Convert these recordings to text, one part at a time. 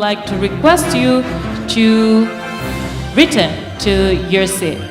like to request you to return to your seat.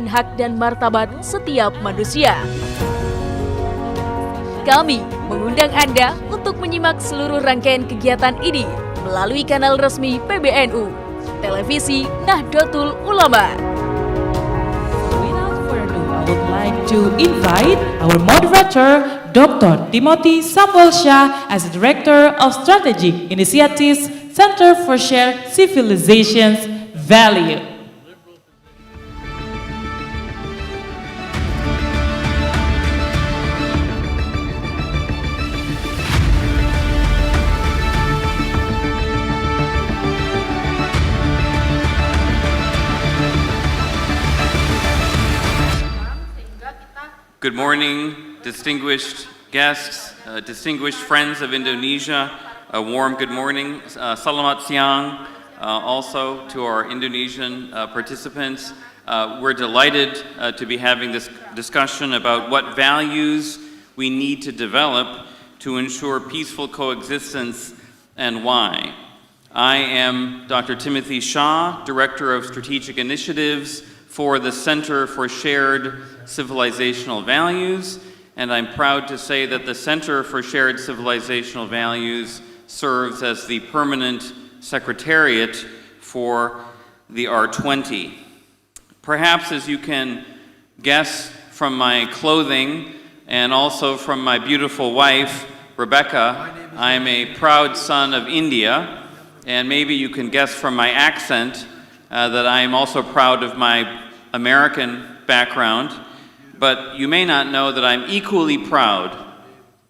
Hak dan martabat setiap manusia. Kami mengundang Anda untuk menyimak seluruh rangkaian kegiatan ini melalui kanal resmi PBNU, televisi Nahdlatul Ulama. Without further ado, I would like like to invite our moderator, Dr. Timothy Samuel Shah, as the Director of Strategic Initiatives, Center for Shared Civilizations Value. Good morning, distinguished guests, distinguished friends of Indonesia. A warm good morning. Selamat siang also to our Indonesian participants. We're delighted to be having this discussion about what values we need to develop to ensure peaceful coexistence and why. I am Dr. Timothy Shah, Director of Strategic Initiatives for the Center for Shared Civilizational Values, and I'm proud to say that the Center for Shared Civilizational Values serves as the permanent secretariat for the R20. Perhaps, as you can guess from my clothing and also from my beautiful wife, Rebecca, I'm a proud son of India, and maybe you can guess from my accent that I am also proud of my American background, but you may not know that I'm equally proud,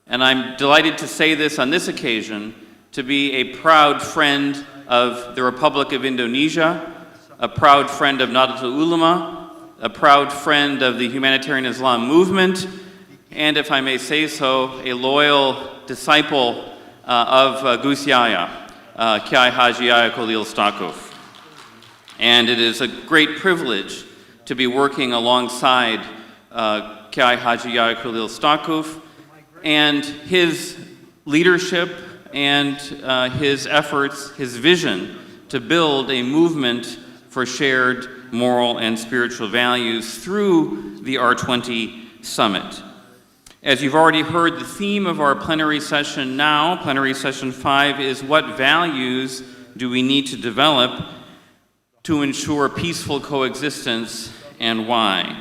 and I'm delighted to say this on this occasion, to be a proud friend of the Republic of Indonesia, a proud friend of Nahdlatul Ulama, a proud friend of the humanitarian Islam movement, and if I may say so, a loyal disciple of Gus Yahya, Kiai Haji Yahya Khalil Stakuf. And it is a great privilege to be working alongside Kiai Haji Yahya Khalil Stakuf and his leadership and his efforts, his vision to build a movement for shared moral and spiritual values through the R20 Summit. As you've already heard, the theme of our plenary session now, plenary session 5, is what values do we need to develop to ensure peaceful coexistence and why?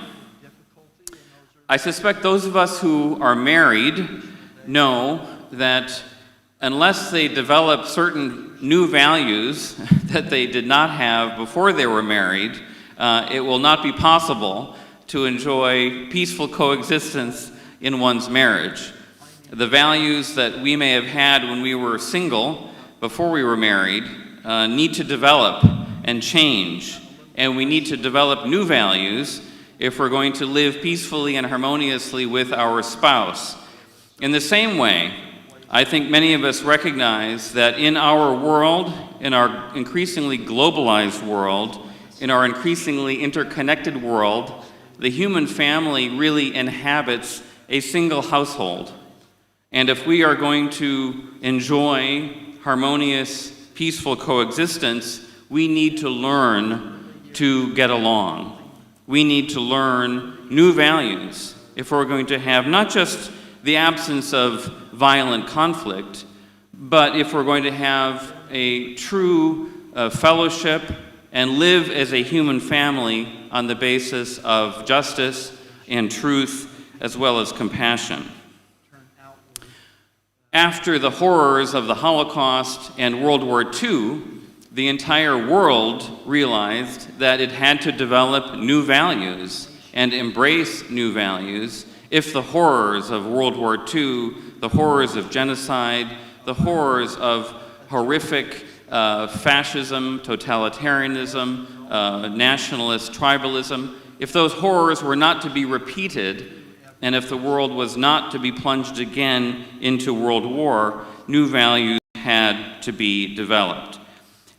I suspect those of us who are married know that unless they develop certain new values that they did not have before they were married, it will not be possible to enjoy peaceful coexistence in one's marriage. The values that we may have had when we were single, before we were married, need to develop and change, and we need to develop new values if we're going to live peacefully and harmoniously with our spouse. In the same way, I think many of us recognize that in our world, in our increasingly globalized world, in our increasingly interconnected world, the human family really inhabits a single household. And if we are going to enjoy harmonious, peaceful coexistence, we need to learn to get along. We need to learn new values if we're going to have not just the absence of violent conflict, but if we're going to have a true fellowship and live as a human family on the basis of justice and truth as well as compassion. After the horrors of the Holocaust and World War II, the entire world realized that it had to develop new values and embrace new values if the horrors of World War II, the horrors of genocide, the horrors of horrific fascism, totalitarianism, nationalist tribalism, if those horrors were not to be repeated, and if the world was not to be plunged again into world war, new values had to be developed.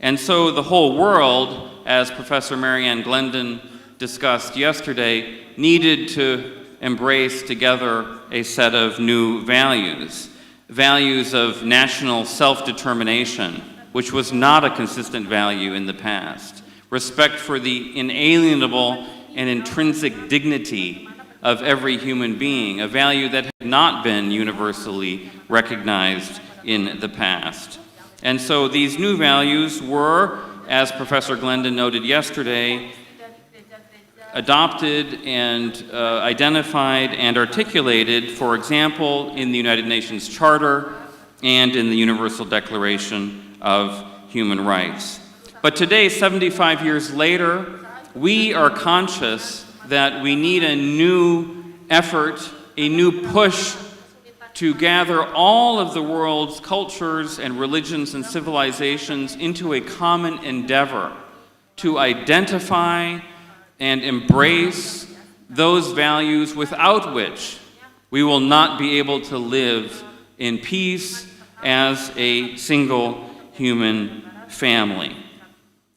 And so the whole world, as Professor Marianne Glendon discussed yesterday, needed to embrace together a set of new values. Values of national self-determination, which was not a consistent value in the past. Respect for the inalienable and intrinsic dignity of every human being, a value that had not been universally recognized in the past. And so these new values were, as Professor Glendon noted yesterday, adopted and identified and articulated, for example, in the United Nations Charter and in the Universal Declaration of Human Rights. But today, 75 years later, we are conscious that we need a new effort, a new push to gather all of the world's cultures and religions and civilizations into a common endeavor to identify and embrace those values without which we will not be able to live in peace as a single human family.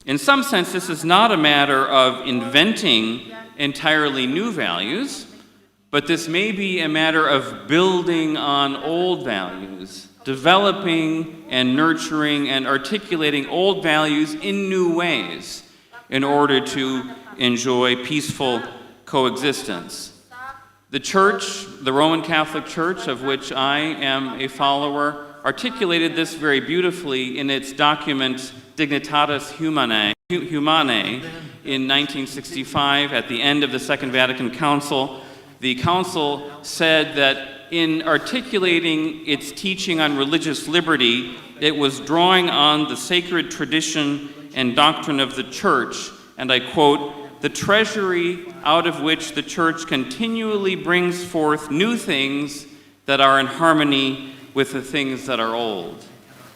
In some sense, this is not a matter of inventing entirely new values, but this may be a matter of building on old values, developing and nurturing and articulating old values in new ways in order to enjoy peaceful coexistence. The Church, the Roman Catholic Church, of which I am a follower, articulated this very beautifully in its document Dignitatis Humanae in 1965 at the end of the Second Vatican Council. The Council said that in articulating its teaching on religious liberty, it was drawing on the sacred tradition and doctrine of the Church, and I quote, "the treasury out of which the Church continually brings forth new things that are in harmony with the things that are old."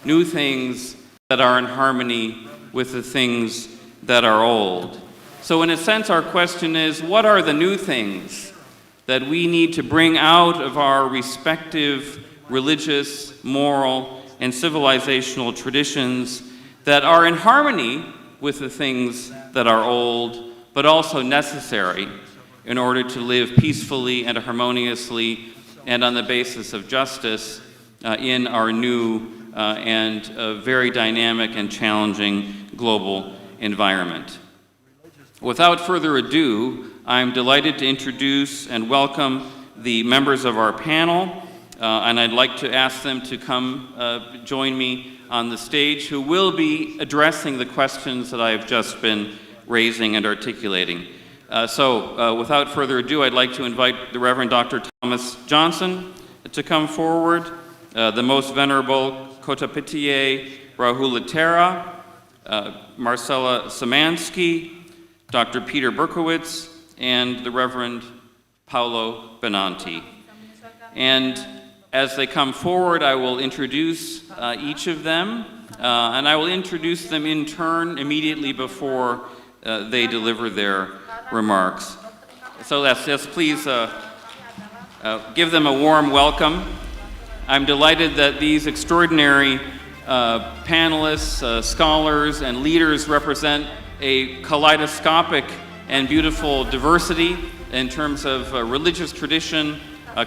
New things that are in harmony with the things that are old. So in a sense, our question is, what are the new things that we need to bring out of our respective religious, moral, and civilizational traditions that are in harmony with the things that are old, but also necessary in order to live peacefully and harmoniously and on the basis of justice in our new and very dynamic and challenging global environment. Without further ado, I'm delighted to introduce and welcome the members of our panel, and I'd like to ask them to come join me on the stage, who will be addressing the questions that I've just been raising and articulating. So without further ado, I'd like to invite the Reverend Dr. Thomas Johnson to come forward, the Most Venerable Kotapitiye Rahula Thera, Marcela Szymanski, Dr. Peter Berkowitz, and the Reverend Paolo Benanti. And as they come forward, I will introduce each of them, and I will introduce them in turn immediately before they deliver their remarks. So let's please give them a warm welcome. I'm delighted that these extraordinary panelists, scholars, and leaders represent a kaleidoscopic and beautiful diversity in terms of religious tradition,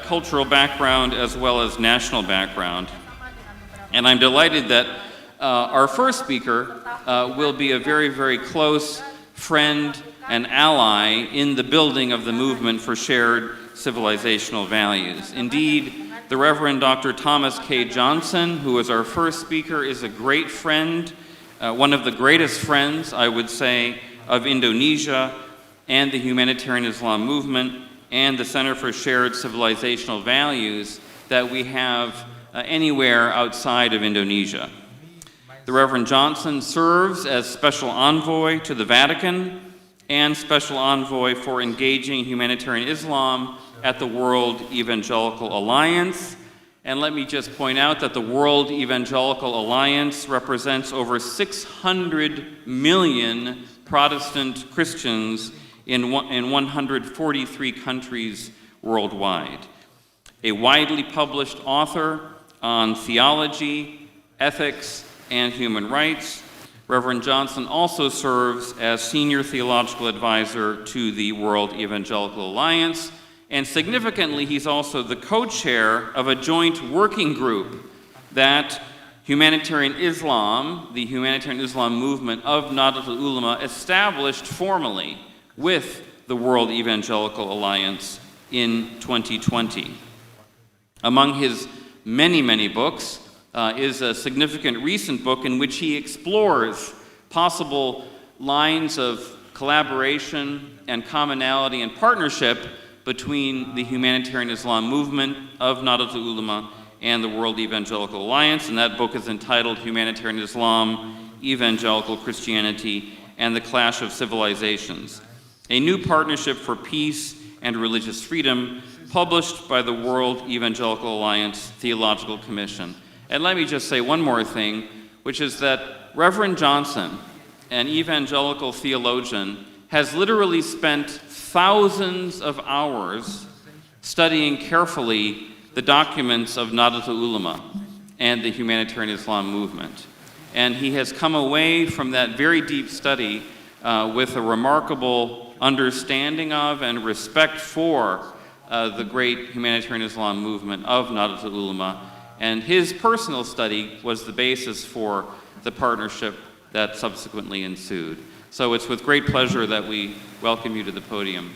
cultural background, as well as national background. And I'm delighted that our first speaker will be a very, very close friend and ally in the building of the movement for shared civilizational values. Indeed, the Reverend Dr. Thomas K. Johnson, who is our first speaker, is a great friend, one of the greatest friends, I would say, of Indonesia and the Humanitarian Islam movement and the Center for Shared Civilizational Values that we have anywhere outside of Indonesia. The Reverend Johnson serves as Special Envoy to the Vatican and Special Envoy for Engaging Humanitarian Islam at the World Evangelical Alliance. And let me just point out that the World Evangelical Alliance represents over 600 million Protestant Christians in 143 countries worldwide. A widely published author on theology, ethics, and human rights, Reverend Johnson also serves as Senior Theological Advisor to the World Evangelical Alliance, and significantly, he's also the co-chair of a joint working group that Humanitarian Islam, the Humanitarian Islam movement of Nahdlatul Ulama, established formally with the World Evangelical Alliance in 2020. Among his many, many books is a significant recent book in which he explores possible lines of collaboration and commonality and partnership between the humanitarian Islam movement of Nahdlatul and the World Evangelical Alliance, and that book is entitled Humanitarian Islam, Evangelical Christianity, and the Clash of Civilizations, a new partnership for peace and religious freedom, published by the World Evangelical Alliance Theological Commission. And let me just say one more thing, which is that Reverend Johnson, an evangelical theologian, has literally spent thousands of hours studying carefully the documents of Nahdlatul and the humanitarian Islam movement. And he has come away from that very deep study with a remarkable understanding of and respect for the great humanitarian Islam movement of Nahdlatul. And his personal study was the basis for the partnership that subsequently ensued. So it's with great pleasure that we welcome you to the podium,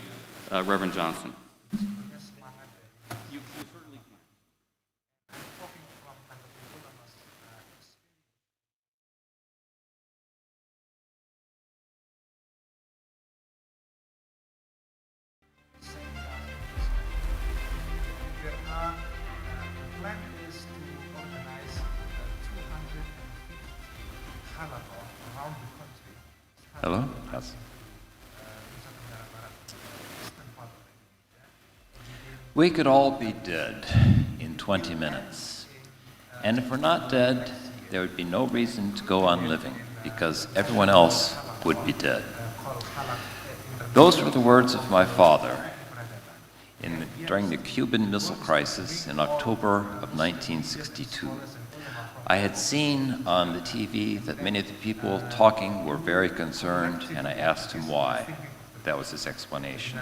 Reverend Johnson. Hello? Yes. We could all be dead in 20 minutes. And if we're not dead, there would be no reason to go on living, because everyone else would be dead. Those were the words of my father during the Cuban Missile Crisis in October of 1962. I had seen on the TV that many of the people talking were very concerned, and I asked him why. That was his explanation.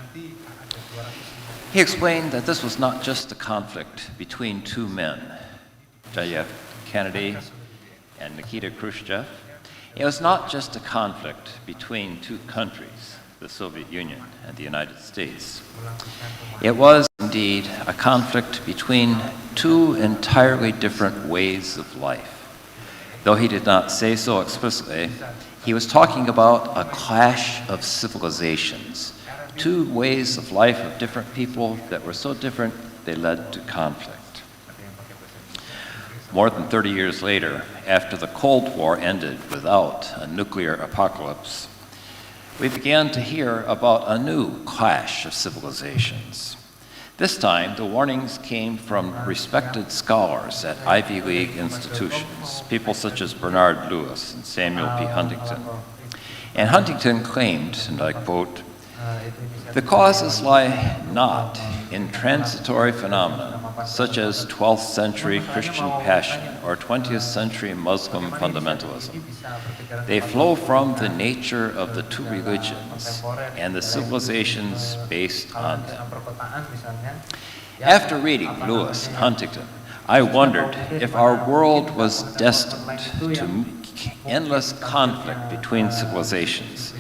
He explained that this was not just a conflict between two men, J.F. Kennedy and Nikita Khrushchev. It was not just a conflict between two countries, the Soviet Union and the United States. It was indeed a conflict between two entirely different ways of life. Though he did not say so explicitly, he was talking about a clash of civilizations, two ways of life of different people that were so different they led to conflict. More than 30 years later, after the Cold War ended without a nuclear apocalypse, we began to hear about a new clash of civilizations. This time, the warnings came from respected scholars at Ivy League institutions, people such as Bernard Lewis and Samuel P. Huntington. And Huntington claimed, and I quote, "The causes lie not in transitory phenomena such as 12th century Christian passion or 20th century Muslim fundamentalism. They flow from the nature of the two religions and the civilizations based on them." After reading Lewis and Huntington, I wondered if our world was destined to endless conflict between civilizations,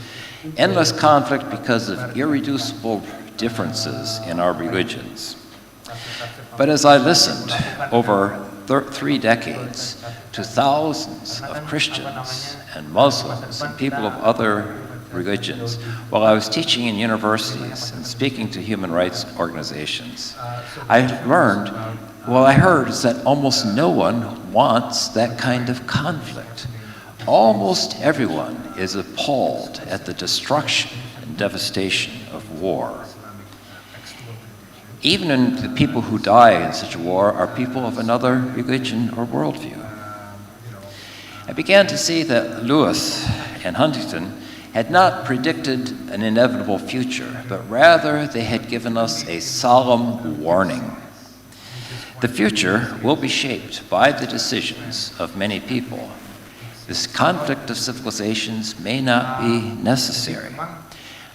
endless conflict because of irreducible differences in our religions. But as I listened over 3 decades to thousands of Christians and Muslims and people of other religions, while I was teaching in universities and speaking to human rights organizations, I heard is that almost no one wants that kind of conflict. Almost everyone is appalled at the destruction and devastation of war. Even the people who die in such a war are people of another religion or worldview. I began to see that Lewis and Huntington had not predicted an inevitable future, but rather they had given us a solemn warning. The future will be shaped by the decisions of many people. This conflict of civilizations may not be necessary.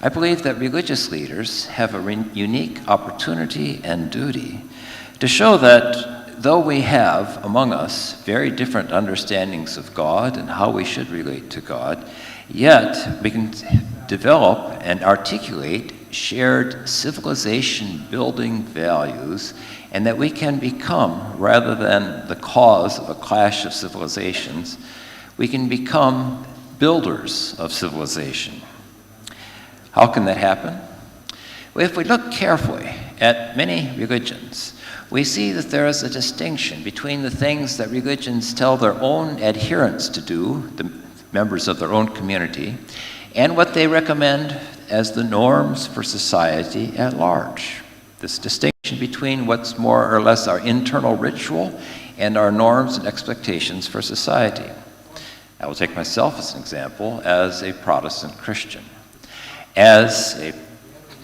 I believe that religious leaders have a unique opportunity and duty to show that though we have among us very different understandings of God and how we should relate to God, yet we can develop and articulate shared civilization-building values, and that we can become, rather than the cause of a clash of civilizations, we can become builders of civilization. How can that happen? Well, if we look carefully at many religions, we see that there is a distinction between the things that religions tell their own adherents to do, the members of their own community, and what they recommend as the norms for society at large. This distinction between what's more or less our internal ritual and our norms and expectations for society. I will take myself as an example as a Protestant Christian. As a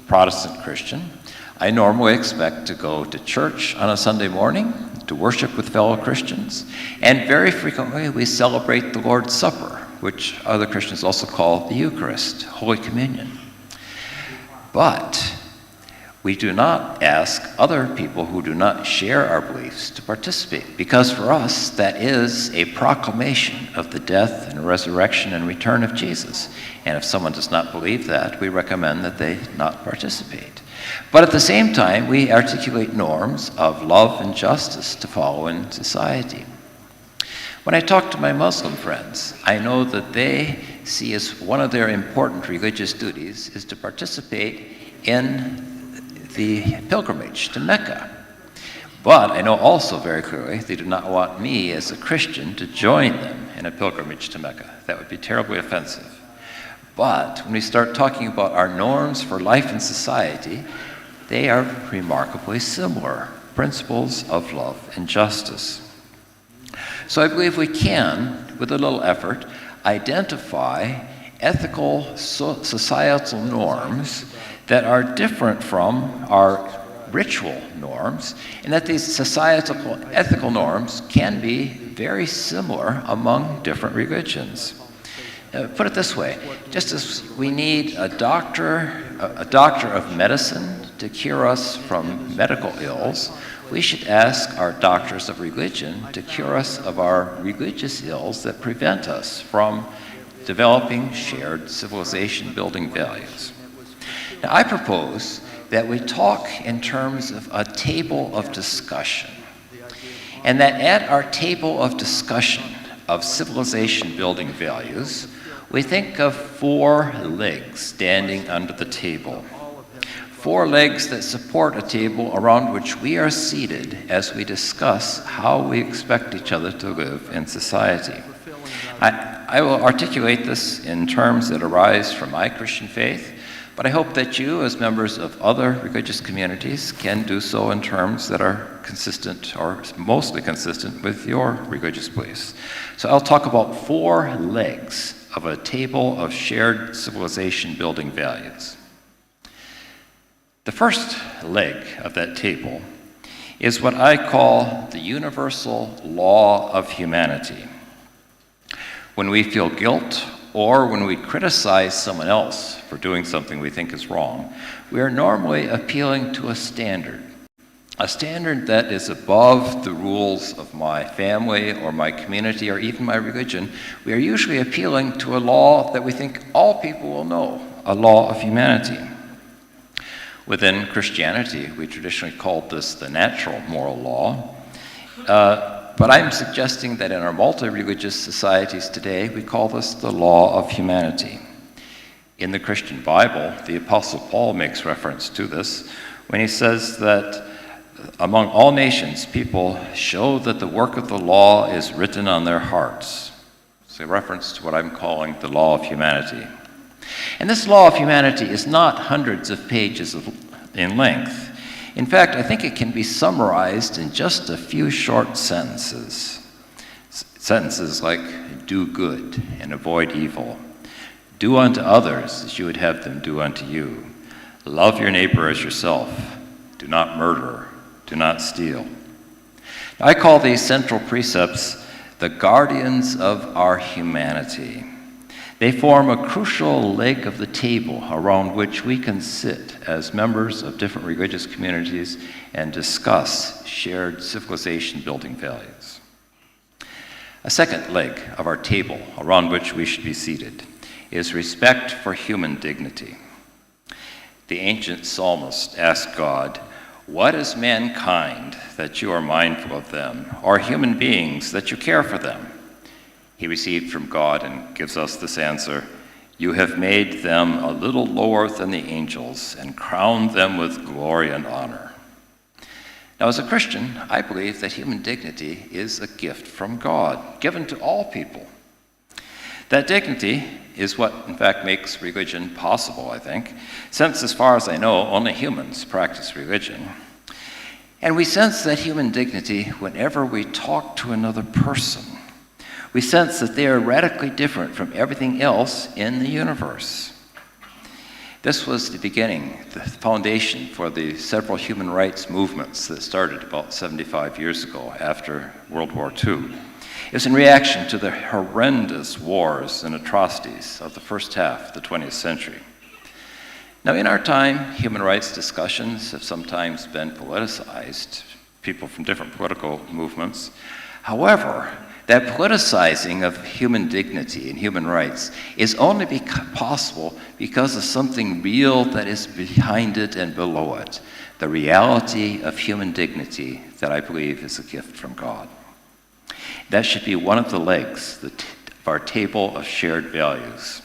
Protestant Christian, I normally expect to go to church on a Sunday morning, to worship with fellow Christians, and very frequently we celebrate the Lord's Supper, which other Christians also call the Eucharist, Holy Communion. But we do not ask other people who do not share our beliefs to participate, because for us that is a proclamation of the death and resurrection and return of Jesus. And if someone does not believe that, we recommend that they not participate. But at the same time, we articulate norms of love and justice to follow in society. When I talk to my Muslim friends, I know that they see as one of their important religious duties is to participate in the pilgrimage to Mecca. But I know also very clearly they do not want me as a Christian to join them in a pilgrimage to Mecca. That would be terribly offensive. But when we start talking about our norms for life and society, they are remarkably similar, principles of love and justice. So I believe we can, with a little effort, identify ethical, societal norms that are different from our ritual norms, and that these societal, ethical norms can be very similar among different religions. Put it this way, just as we need a doctor of medicine to cure us from medical ills, we should ask our doctors of religion to cure us of our religious ills that prevent us from developing shared civilization-building values. Now, I propose that we talk in terms of a table of discussion, and that at our table of discussion of civilization-building values, we think of 4 legs standing under the table. 4 legs that support a table around which we are seated as we discuss how we expect each other to live in society. I will articulate this in terms that arise from my Christian faith, but I hope that you, as members of other religious communities, can do so in terms that are consistent, or mostly consistent, with your religious beliefs. So I'll talk about 4 legs of a table of shared civilization-building values. The first leg of that table is what I call the universal law of humanity. When we feel guilt, or when we criticize someone else for doing something we think is wrong, we are normally appealing to a standard that is above the rules of my family or my community or even my religion. We are usually appealing to a law that we think all people will know, a law of humanity. Within Christianity, we traditionally called this the natural moral law. But I'm suggesting that in our multi-religious societies today, we call this the law of humanity. In the Christian Bible, the Apostle Paul makes reference to this when he says that among all nations, people show that the work of the law is written on their hearts. It's a reference to what I'm calling the law of humanity. And this law of humanity is not hundreds of pages in length. In fact, I think it can be summarized in just a few short sentences. Sentences like, do good and avoid evil. Do unto others as you would have them do unto you. Love your neighbor as yourself. Do not murder. Do not steal. Now, I call these central precepts the guardians of our humanity. They form a crucial leg of the table around which we can sit as members of different religious communities and discuss shared civilization-building values. A second leg of our table around which we should be seated is respect for human dignity. The ancient psalmist asked God, "What is mankind that you are mindful of them, or human beings that you care for them?" He received from God and gives us this answer, You have made them a little lower than the angels and crowned them with glory and honor. Now, as a Christian, I believe that human dignity is a gift from God, given to all people. That dignity is what, in fact, makes religion possible, I think, since, as far as I know, only humans practice religion. And we sense that human dignity whenever we talk to another person. We sense that they are radically different from everything else in the universe. This was the beginning, the foundation for the several human rights movements that started about 75 years ago after World War II. It was in reaction to the horrendous wars and atrocities of the first half of the 20th century. Now, in our time, human rights discussions have sometimes been politicized, people from different political movements. However, that politicizing of human dignity and human rights is only possible because of something real that is behind it and below it, the reality of human dignity that I believe is a gift from God. That should be one of the legs of our table of shared values.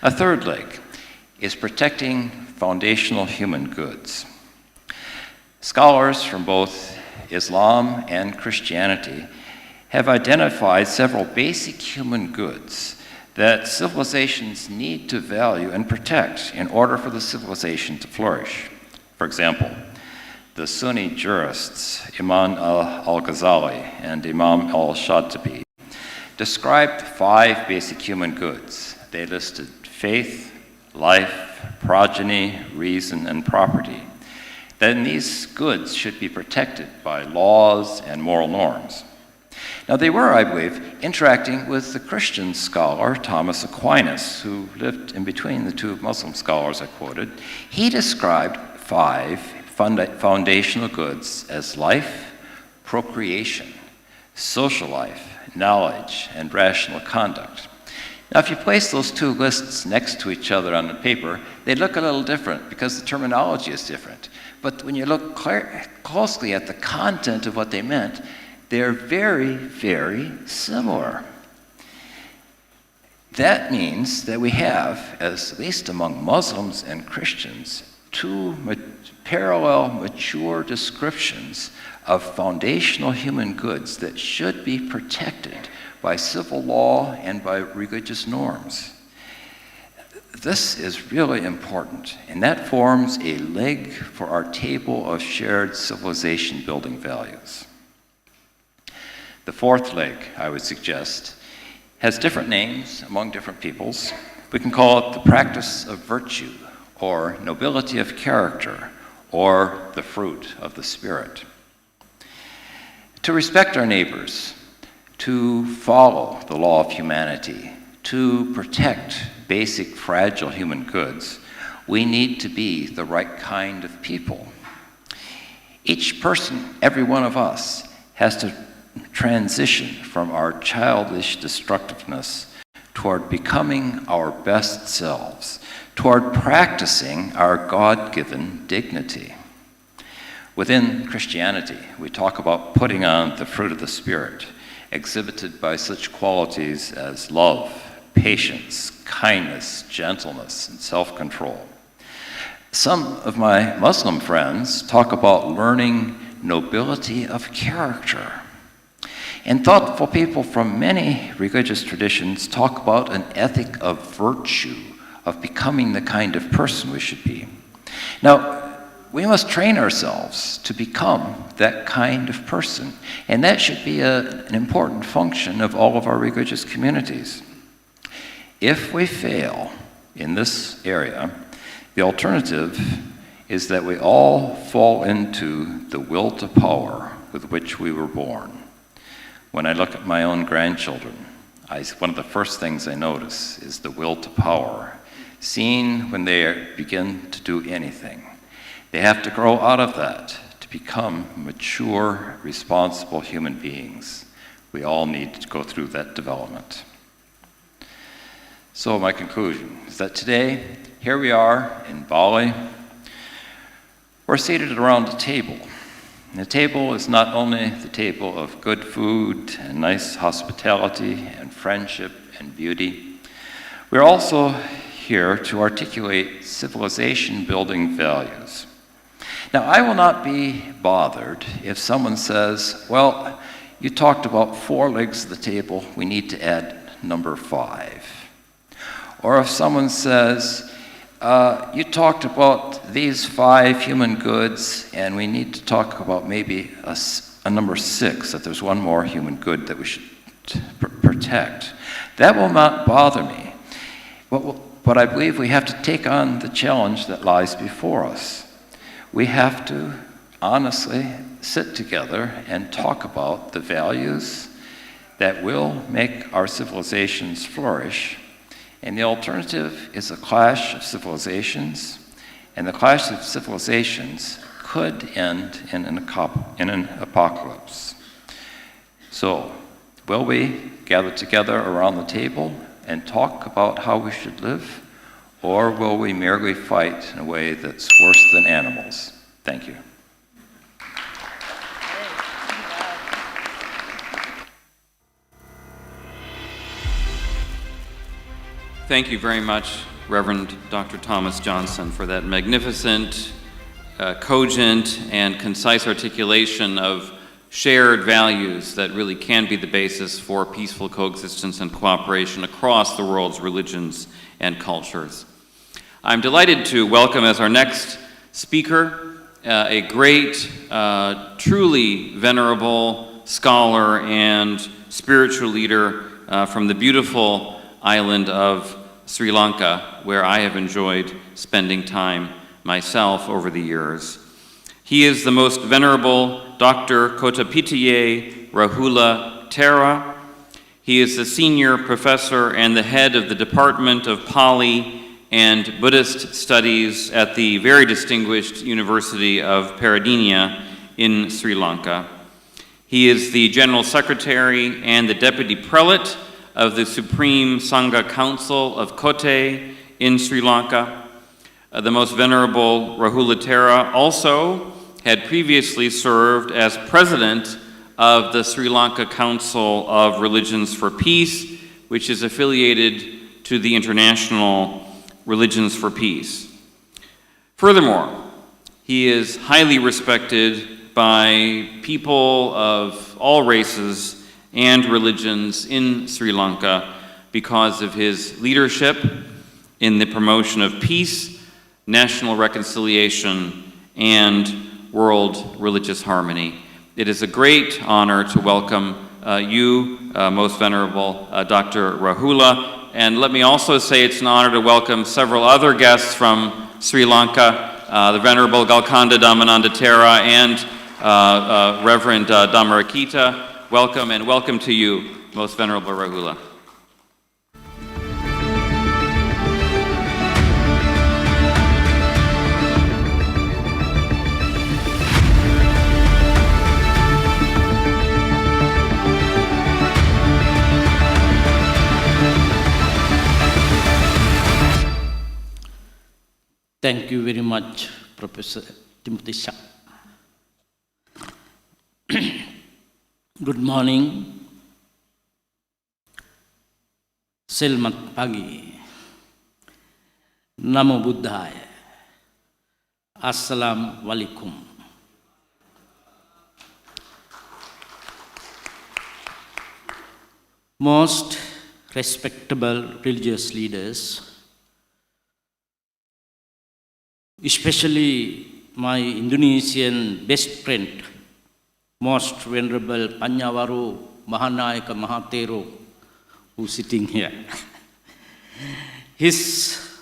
A third leg is protecting foundational human goods. Scholars from both Islam and Christianity have identified several basic human goods that civilizations need to value and protect in order for the civilization to flourish. For example, the Sunni jurists Imam al-Ghazali and Imam al-Shatibi described 5 basic human goods. They listed faith, life, progeny, reason, and property. Then these goods should be protected by laws and moral norms. Now, they were, I believe, interacting with the Christian scholar Thomas Aquinas, who lived in between the two Muslim scholars I quoted. He described 5 foundational goods as life, procreation, social life, knowledge, and rational conduct. Now, if you place those two lists next to each other on the paper, they look a little different because the terminology is different. But when you look closely at the content of what they meant, they're very, very similar. That means that we have, at least among Muslims and Christians, 2 parallel, mature descriptions of foundational human goods that should be protected by civil law and by religious norms. This is really important, and that forms a leg for our table of shared civilization building values. The fourth leg, I would suggest, has different names among different peoples. We can call it the practice of virtue, or nobility of character, or the fruit of the Spirit. To respect our neighbors, to follow the law of humanity, to protect basic fragile human goods, we need to be the right kind of people. Each person, every one of us, has to transition from our childish destructiveness toward becoming our best selves, toward practicing our God-given dignity. Within Christianity, we talk about putting on the fruit of the Spirit, exhibited by such qualities as love, patience, kindness, gentleness, and self-control. Some of my Muslim friends talk about learning nobility of character. And thoughtful people from many religious traditions talk about an ethic of virtue, of becoming the kind of person we should be. Now, we must train ourselves to become that kind of person, and that should be an important function of all of our religious communities. If we fail in this area, the alternative is that we all fall into the will to power with which we were born. When I look at my own grandchildren, one of the first things I notice is the will to power, seen when they begin to do anything. They have to grow out of that to become mature, responsible human beings. We all need to go through that development. So my conclusion is that today, here we are in Bali. We're seated around a table. And the table is not only the table of good food and nice hospitality and friendship and beauty. We're also here to articulate civilization-building values. Now, I will not be bothered if someone says, well, you talked about 4 legs of the table, we need to add number 5. Or if someone says, you talked about these 5 human goods, and we need to talk about maybe a number 6, that there's one more human good that we should protect. That will not bother me. But I believe we have to take on the challenge that lies before us. We have to honestly sit together and talk about the values that will make our civilizations flourish. And the alternative is a clash of civilizations, and the clash of civilizations could end in an apocalypse. So, will we gather together around the table and talk about how we should live, or will we merely fight in a way that's worse than animals? Thank you. Thank you very much, Reverend Dr. Thomas Johnson, for that magnificent, cogent, and concise articulation of shared values that really can be the basis for peaceful coexistence and cooperation across the world's religions and cultures. I'm delighted to welcome as our next speaker a great, truly venerable scholar and spiritual leader from the beautiful island of Sri Lanka, where I have enjoyed spending time myself over the years. He is the Most Venerable Dr. Kotapitiye Rahula Thera. He is the senior professor and the head of the Department of Pali and Buddhist Studies at the very distinguished University of Peradeniya in Sri Lanka. He is the General Secretary and the Deputy Prelate of the Supreme Sangha Council of Kotte in Sri Lanka. The Most Venerable Rahula Thera also had previously served as President of the Sri Lanka Council of Religions for Peace, which is affiliated to the International Religions for Peace. Furthermore, he is highly respected by people of all races and religions in Sri Lanka because of his leadership in the promotion of peace, national reconciliation, and world religious harmony. It is a great honor to welcome you, Most Venerable Dr. Rahula. And let me also say it's an honor to welcome several other guests from Sri Lanka, the Venerable Galkanda Dhammananda Thera and Reverend Dhammarakita. Welcome, and welcome to you, Most Venerable Rahula. Thank you very much, Professor Timothy Shah. Good morning. Selamat pagi. Namo Buddhaya. Assalamu alaikum. Most respectable religious leaders, especially my Indonesian best friend, Most Venerable Panyavaru Mahanayaka Mahatero, who's sitting here. His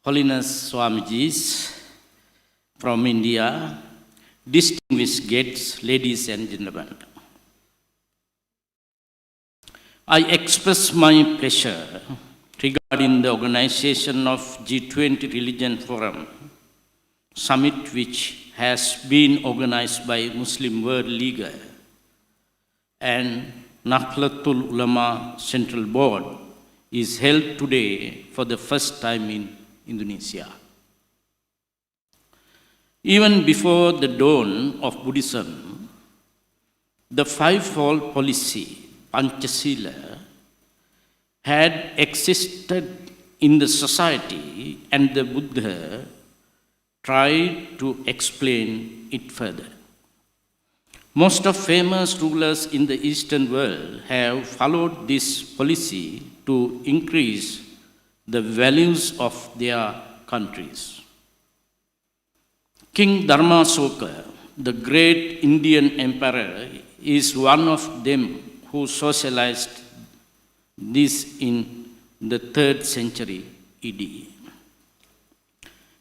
Holiness Swamijis from India, distinguished guests, ladies and gentlemen. I express my pleasure regarding the organization of G20 Religion Forum Summit, which has been organized by Muslim World League and Nahdlatul Ulama Central Board, is held today for the first time in Indonesia. Even before the dawn of Buddhism, the fivefold policy, Pancasila, had existed in the society, and the Buddha tried to explain it further. Most of famous rulers in the Eastern world have followed this policy to increase the values of their countries. King Dharmasoka, the great Indian emperor, is one of them who socialized this in the 3rd century AD.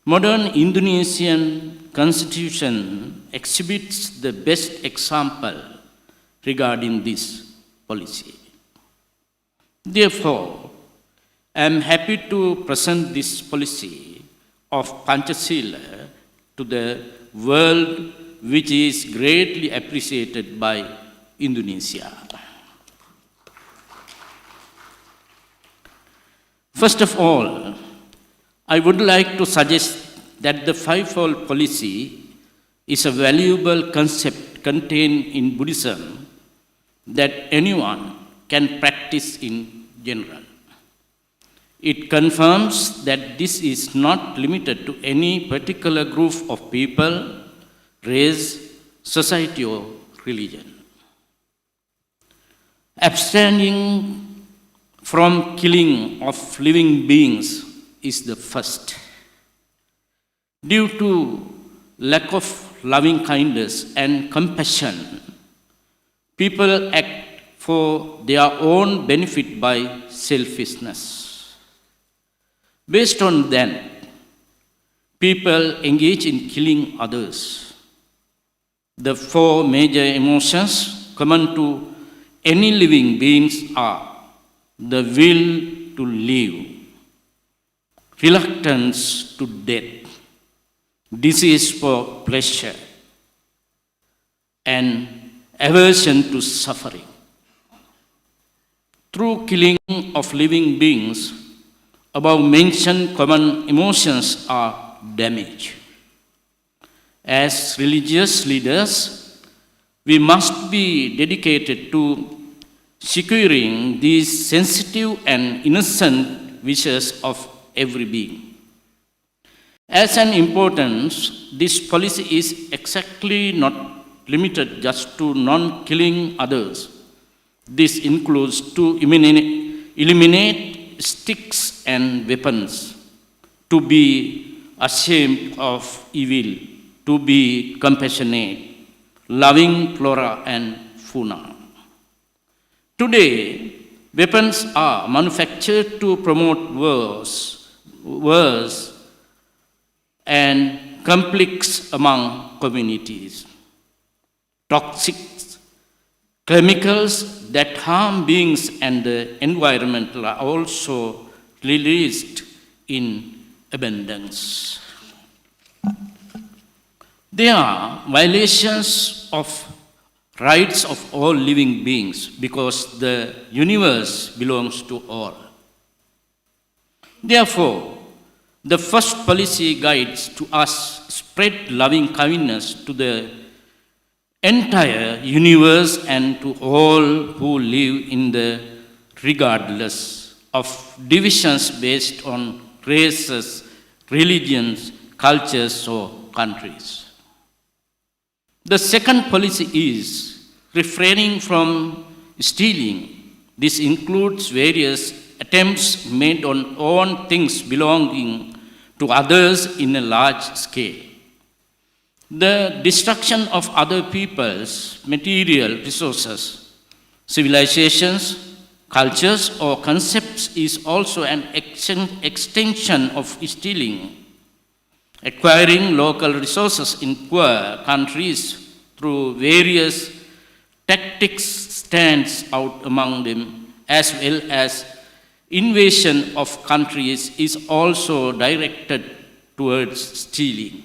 Modern Indonesian constitution exhibits the best example regarding this policy. Therefore, I am happy to present this policy of Pancasila to the world, which is greatly appreciated by Indonesia. First of all, I would like to suggest that the fivefold policy is a valuable concept contained in Buddhism that anyone can practice in general. It confirms that this is not limited to any particular group of people, race, society, or religion. Abstaining from killing of living beings is the first. Due to lack of loving kindness and compassion, people act for their own benefit by selfishness. Based on that, people engage in killing others. The 4 major emotions common to any living beings are the will to live, reluctance to death, disease for pleasure, and aversion to suffering. Through killing of living beings, above-mentioned common emotions are damaged. As religious leaders, we must be dedicated to securing these sensitive and innocent wishes of every being. As an importance, this policy is exactly not limited just to non-killing others. This includes to eliminate sticks and weapons, to be ashamed of evil, to be compassionate, loving flora and fauna. Today, weapons are manufactured to promote wars and conflicts among communities. Toxic chemicals that harm beings and the environment are also released in abundance. There are violations of rights of all living beings because the universe belongs to all. Therefore, the first policy guides to us spread loving kindness to the entire universe and to all who live in the regardless of divisions based on races, religions, cultures, or countries. The second policy is refraining from stealing. This includes various attempts made on own things belonging to others in a large scale. The destruction of other people's material resources, civilizations, cultures, or concepts is also an extension of stealing. Acquiring local resources in poor countries through various tactics stands out among them, as well as invasion of countries is also directed towards stealing.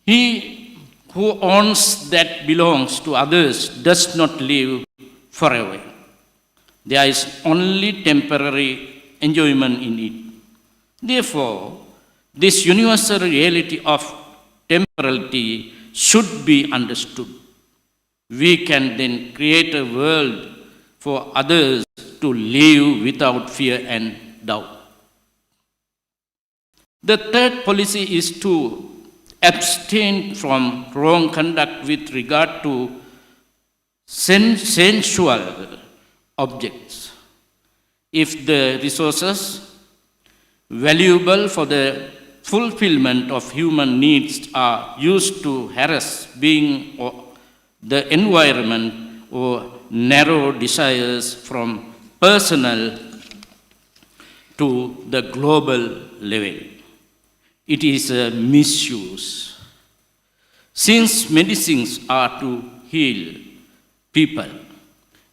He who owns that belongs to others does not live forever. There is only temporary enjoyment in it. Therefore, this universal reality of temporality should be understood. We can then create a world for others to live without fear and doubt. The third policy is to abstain from wrong conduct with regard to sensual objects. If the resources valuable for the fulfillment of human needs are used to harass being or the environment or narrow desires from personal to the global level, it is a misuse. Since medicines are to heal people,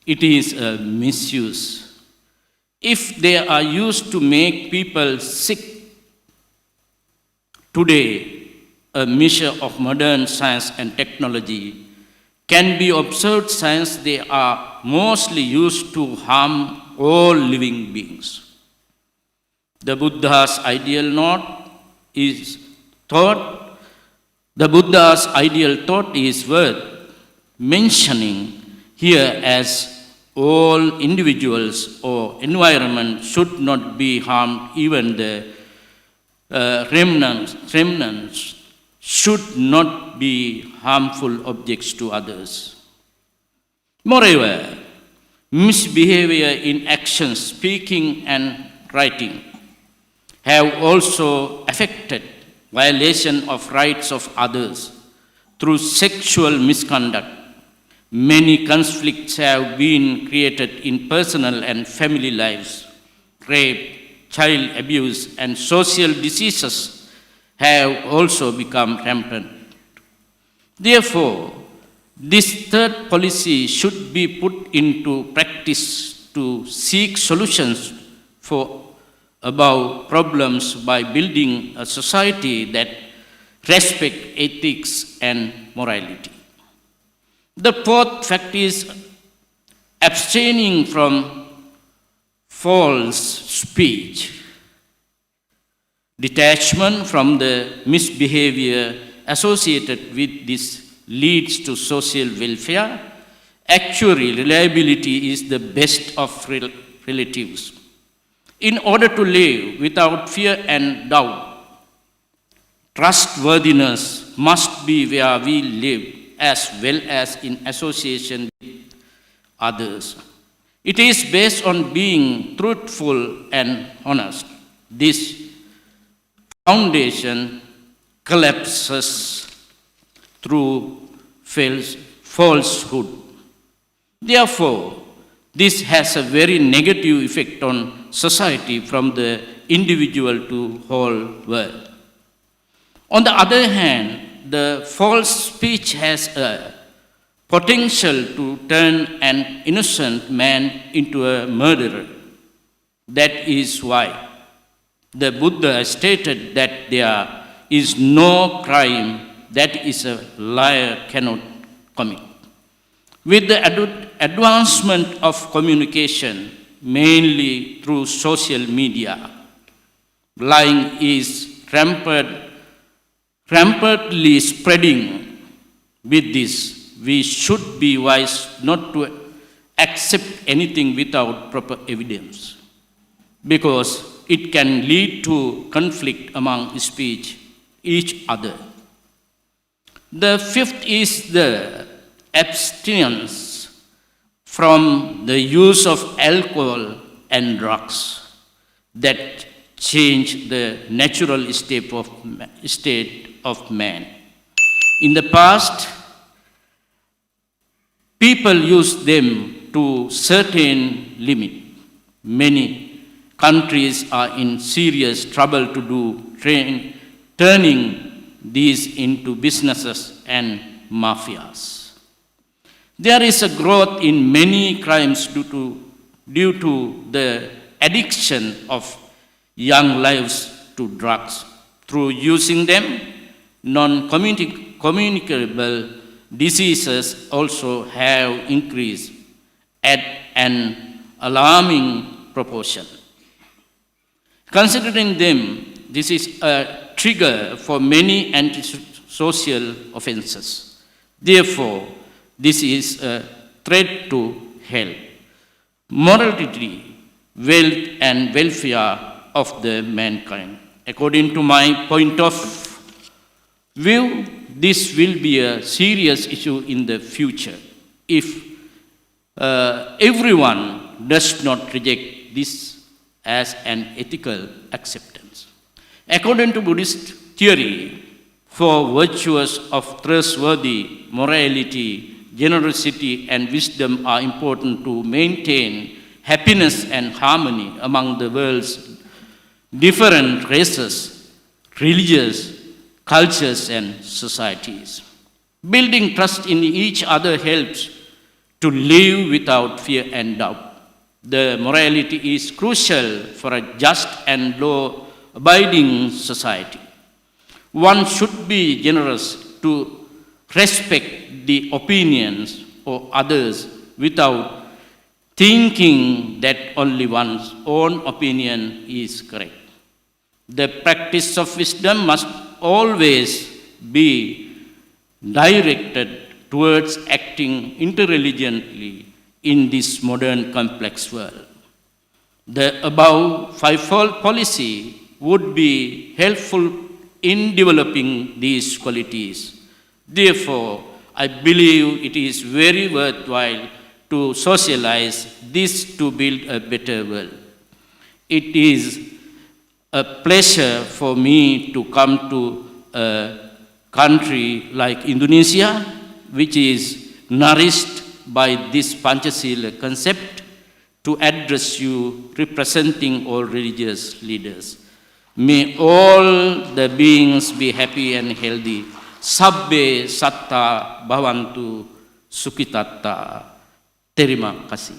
it is a misuse. If they are used to make people sick, today a measure of modern science and technology can be observed since they are mostly used to harm all living beings. The Buddha's ideal thought is worth mentioning here, as all individuals or environment should not be harmed, even the remnants should not be harmful objects to others. Moreover, misbehavior in action, speaking and writing have also affected violation of rights of others through sexual misconduct. Many conflicts have been created in personal and family lives. Rape, child abuse, and social diseases have also become rampant. Therefore, this third policy should be put into practice to seek solutions for above problems by building a society that respects ethics and morality. The fourth fact is abstaining from false speech. Detachment from the misbehavior associated with this leads to social welfare. Actually, reliability is the best of relatives. In order to live without fear and doubt, trustworthiness must be where we live, as well as in association with others. It is based on being truthful and honest. This foundation collapses through falsehood. Therefore, this has a very negative effect on society, from the individual to whole world. On the other hand, the false speech has a potential to turn an innocent man into a murderer. That is why the Buddha stated that there is no crime that is a liar cannot commit. With the advancement of communication, mainly through social media, lying is rampantly spreading. With this, we should be wise not to accept anything without proper evidence, because it can lead to conflict among each other. The fifth is the abstinence from the use of alcohol and drugs that change the natural state of man. In the past, people used them to certain limit. Many countries are in serious trouble to do turning these into businesses and mafias. There is a growth in many crimes due to the addiction of young lives to drugs. Through using them, non-communicable diseases also have increased at an alarming proportion. Considering them, this is a trigger for many antisocial offenses. Therefore, this is a threat to health. morality, wealth, and welfare of the mankind. According to my point of view, this will be a serious issue in the future if everyone does not reject this as an ethical acceptance. According to Buddhist theory, for virtues of trustworthy morality, generosity, and wisdom are important to maintain happiness and harmony among the world's different races, religions, cultures, and societies. Building trust in each other helps to live without fear and doubt. The morality is crucial for a just and law-abiding society. One should be generous to respect the opinions of others without thinking that only one's own opinion is correct. The practice of wisdom must always be directed towards acting interreligionally in this modern complex world. The above fivefold policy would be helpful in developing these qualities. Therefore, I believe it is very worthwhile to socialize this to build a better world. It is a pleasure for me to come to a country like Indonesia, which is nourished by this Panchasila concept, to address you representing all religious leaders. May all the beings be happy and healthy. Sabbe satta bhavantu sukhitatta. Terima kasih.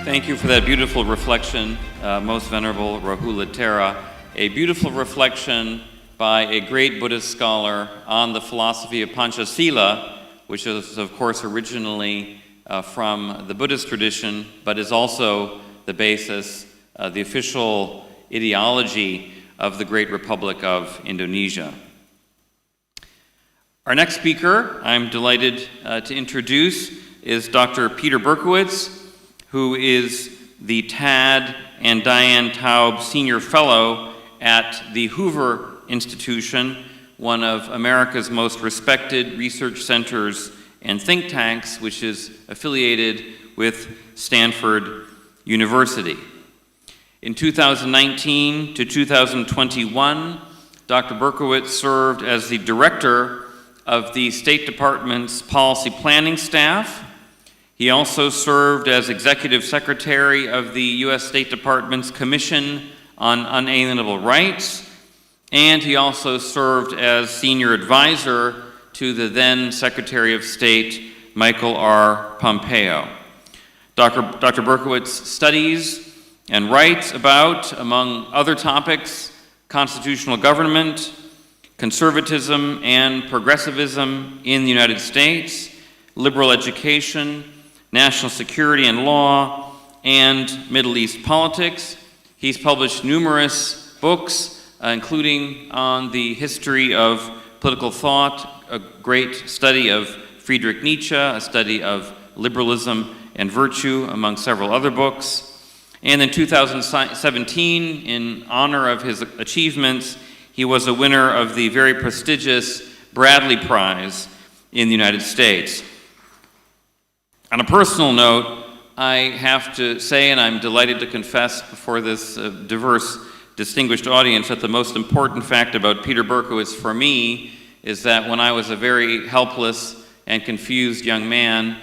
Thank you for that beautiful reflection, Most Venerable Rahula Thera, a beautiful reflection by a great Buddhist scholar on the philosophy of Panchasila, which is, of course, originally from the Buddhist tradition, but is also the basis, the official ideology of the Great Republic of Indonesia. Our next speaker, I'm delighted to introduce, is Dr. Peter Berkowitz, who is the Tad and Diane Taub Senior Fellow at the Hoover Institution, one of America's most respected research centers and think tanks, which is affiliated with Stanford University. In 2019 to 2021, Dr. Berkowitz served as the director of the State Department's policy planning staff. He also served as executive secretary of the U.S. State Department's Commission on Unalienable Rights, and he also served as senior advisor to the then Secretary of State, Michael R. Pompeo. Dr. Berkowitz studies and writes about, among other topics, constitutional government, conservatism and progressivism in the United States, liberal education, national security and law, and Middle East politics. He's published numerous books, including on the history of political thought, a great study of Friedrich Nietzsche, a study of liberalism and virtue, among several other books. And in 2017, in honor of his achievements, he was a winner of the very prestigious Bradley Prize in the United States. On a personal note, I have to say, and I'm delighted to confess before this diverse, distinguished audience, that the most important fact about Peter Berkowitz for me is that when I was a very helpless and confused young man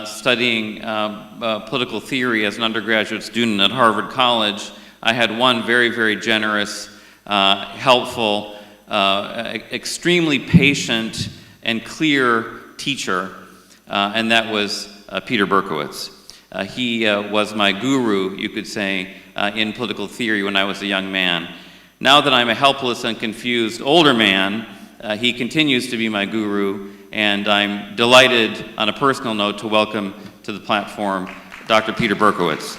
studying political theory as an undergraduate student at Harvard College, I had one very, very generous, helpful, extremely patient and clear teacher, and that was Peter Berkowitz. He was my guru, you could say, in political theory when I was a young man. Now that I'm a helpless and confused older man, he continues to be my guru, and I'm delighted, on a personal note, to welcome to the platform Dr. Peter Berkowitz.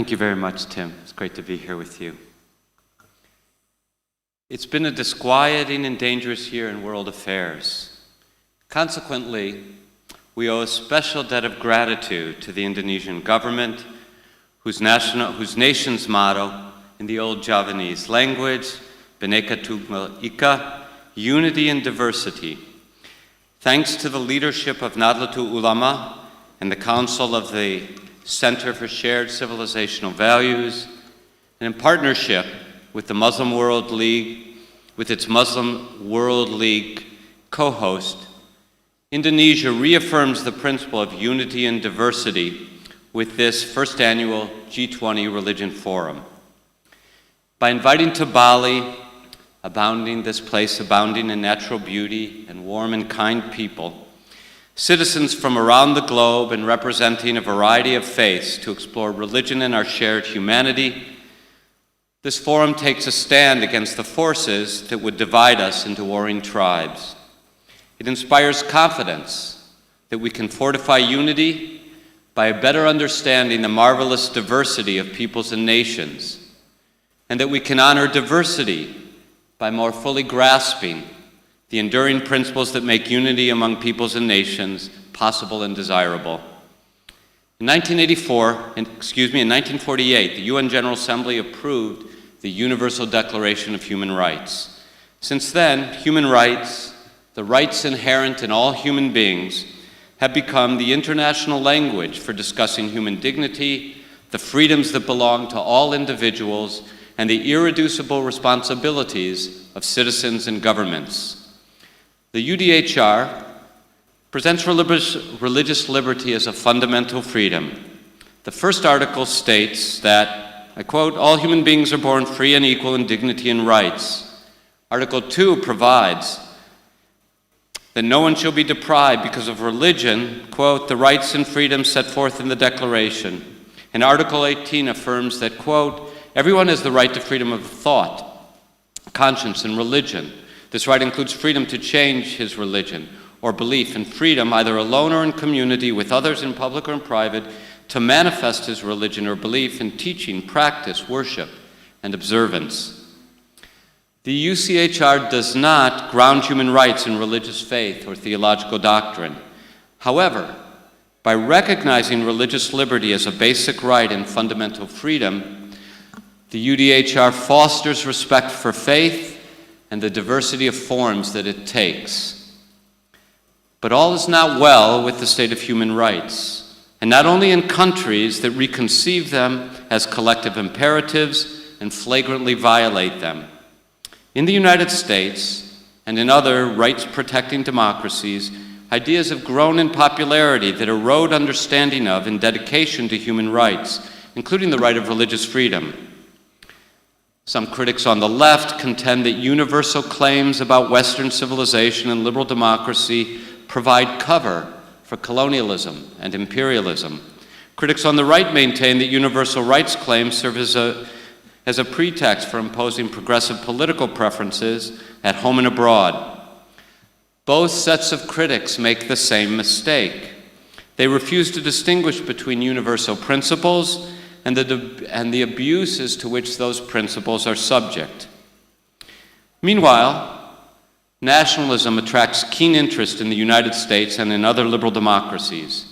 Thank you very much, Tim. It's great to be here with you. It's been a disquieting and dangerous year in world affairs. Consequently, we owe a special debt of gratitude to the Indonesian government, whose nation's motto in the old Javanese language, Bhinneka Tunggal Ika, unity and diversity. Thanks to the leadership of Nahdlatul Ulama and the Council of the Center for Shared Civilizational Values, and in partnership with the Muslim World League, with its Muslim World League co-host, Indonesia reaffirms the principle of unity and diversity with this first annual G20 Religion Forum. By inviting to Bali, this place abounding in natural beauty and warm and kind people, citizens from around the globe and representing a variety of faiths to explore religion and our shared humanity, this forum takes a stand against the forces that would divide us into warring tribes. It inspires confidence that we can fortify unity by a better understanding the marvelous diversity of peoples and nations, and that we can honor diversity by more fully grasping the enduring principles that make unity among peoples and nations possible and desirable. In 1948, the UN General Assembly approved the Universal Declaration of Human Rights. Since then, human rights, the rights inherent in all human beings, have become the international language for discussing human dignity, the freedoms that belong to all individuals, and the irreducible responsibilities of citizens and governments. The UDHR presents religious liberty as a fundamental freedom. The first article states that, I quote, all human beings are born free and equal in dignity and rights. Article 2 provides that no one shall be deprived because of religion, quote, the rights and freedoms set forth in the Declaration. And Article 18 affirms that, quote, everyone has the right to freedom of thought, conscience, and religion. This right includes freedom to change his religion or belief, and freedom, either alone or in community with others in public or in private, to manifest his religion or belief in teaching, practice, worship, and observance. The UCHR does not ground human rights in religious faith or theological doctrine. However, by recognizing religious liberty as a basic right and fundamental freedom, the UDHR fosters respect for faith and the diversity of forms that it takes. But all is not well with the state of human rights, and not only in countries that reconceive them as collective imperatives and flagrantly violate them. In the United States and in other rights-protecting democracies, ideas have grown in popularity that erode understanding of and dedication to human rights, including the right of religious freedom. Some critics on the left contend that universal claims about Western civilization and liberal democracy provide cover for colonialism and imperialism. Critics on the right maintain that universal rights claims serve as a pretext for imposing progressive political preferences at home and abroad. Both sets of critics make the same mistake. They refuse to distinguish between universal principles and the abuses to which those principles are subject. Meanwhile, nationalism attracts keen interest in the United States and in other liberal democracies.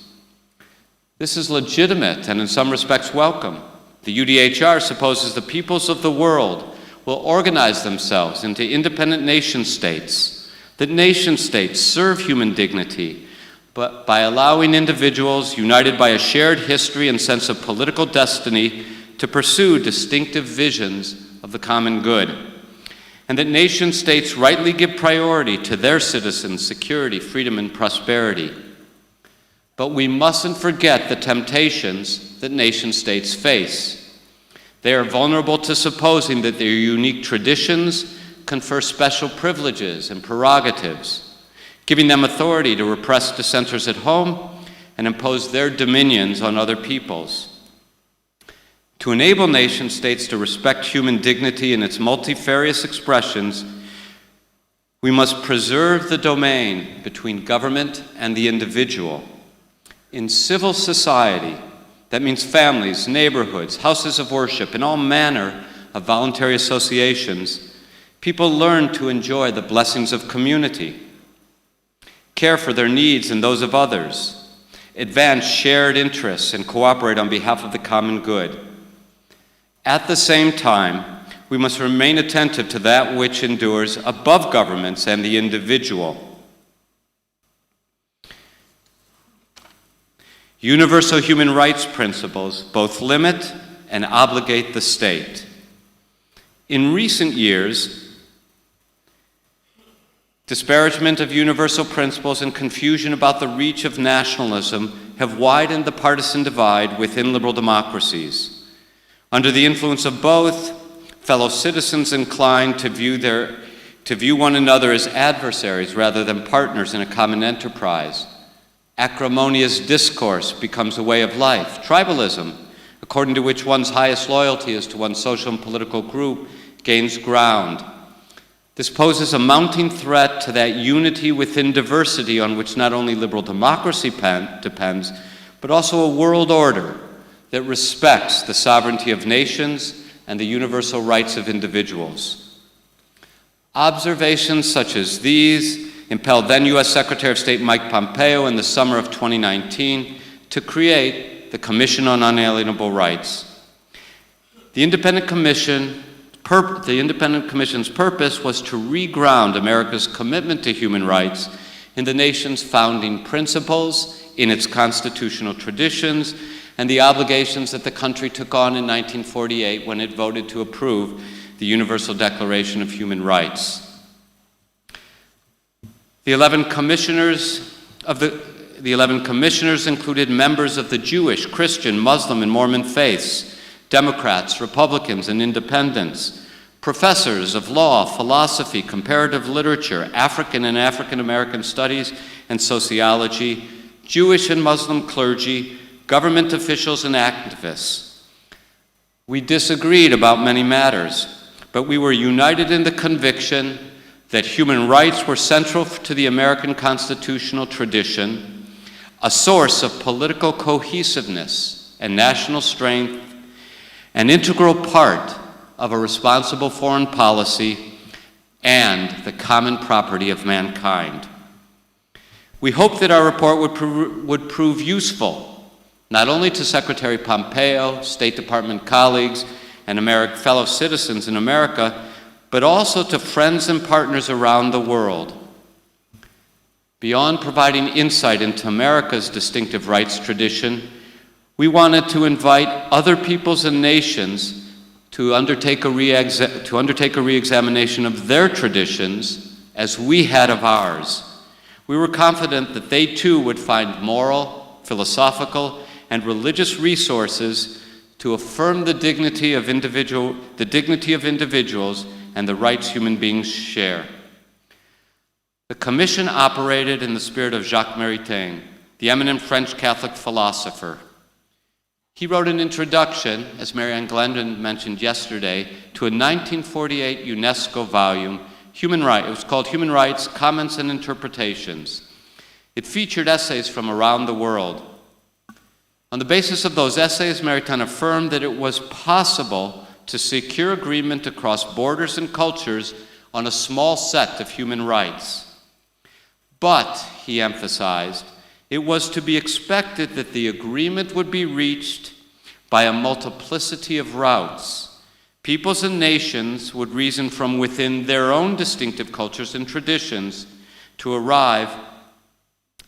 This is legitimate and in some respects welcome. The UDHR supposes the peoples of the world will organize themselves into independent nation states, that nation states serve human dignity, but by allowing individuals united by a shared history and sense of political destiny to pursue distinctive visions of the common good, and that nation states rightly give priority to their citizens' security, freedom, and prosperity. But we mustn't forget the temptations that nation states face. They are vulnerable to supposing that their unique traditions confer special privileges and prerogatives, giving them authority to repress dissenters at home and impose their dominions on other peoples. To enable nation states to respect human dignity in its multifarious expressions, we must preserve the domain between government and the individual. In civil society, That means families, neighborhoods, houses of worship, and all manner of voluntary associations. People learn to enjoy the blessings of community, care for their needs and those of others, advance shared interests, and cooperate on behalf of the common good. At the same time, we must remain attentive to that which endures above governments and the individual. Universal human rights principles both limit and obligate the state. In recent years, disparagement of universal principles and confusion about the reach of nationalism have widened the partisan divide within liberal democracies. Under the influence of both, fellow citizens inclined to view one another as adversaries rather than partners in a common enterprise. Acrimonious discourse becomes a way of life. Tribalism, according to which one's highest loyalty is to one's social and political group, gains ground. This poses a mounting threat to that unity within diversity on which not only liberal democracy depends, but also a world order that respects the sovereignty of nations and the universal rights of individuals. Observations such as these impelled then U.S. Secretary of State Mike Pompeo in the summer of 2019 to create the Commission on Unalienable Rights. The Independent Commission's purpose was to reground America's commitment to human rights in the nation's founding principles, in its constitutional traditions, and the obligations that the country took on in 1948 when it voted to approve the Universal Declaration of Human Rights. The 11 commissioners included members of the Jewish, Christian, Muslim, and Mormon faiths, Democrats, Republicans, and independents, professors of law, philosophy, comparative literature, African and African American studies, and sociology, Jewish and Muslim clergy, government officials, and activists. We disagreed about many matters, but we were united in the conviction that human rights were central to the American constitutional tradition, a source of political cohesiveness and national strength, an integral part of a responsible foreign policy, and the common property of mankind. We hope that our report would prove useful, not only to Secretary Pompeo, State Department colleagues, and fellow citizens in America, but also to friends and partners around the world. Beyond providing insight into America's distinctive rights tradition, we wanted to invite other peoples and nations to undertake a re-examination of their traditions as we had of ours. We were confident that they too would find moral, philosophical, and religious resources to affirm the dignity of individuals and the rights human beings share. The Commission operated in the spirit of Jacques Maritain, the eminent French Catholic philosopher. He wrote an introduction, as Marianne Glendon mentioned yesterday, to a 1948 UNESCO volume, it was called Human Rights, Comments and Interpretations. It featured essays from around the world. On the basis of those essays, Maritain affirmed that it was possible to secure agreement across borders and cultures on a small set of human rights. But, he emphasized, it was to be expected that the agreement would be reached by a multiplicity of routes. Peoples and nations would reason from within their own distinctive cultures and traditions to arrive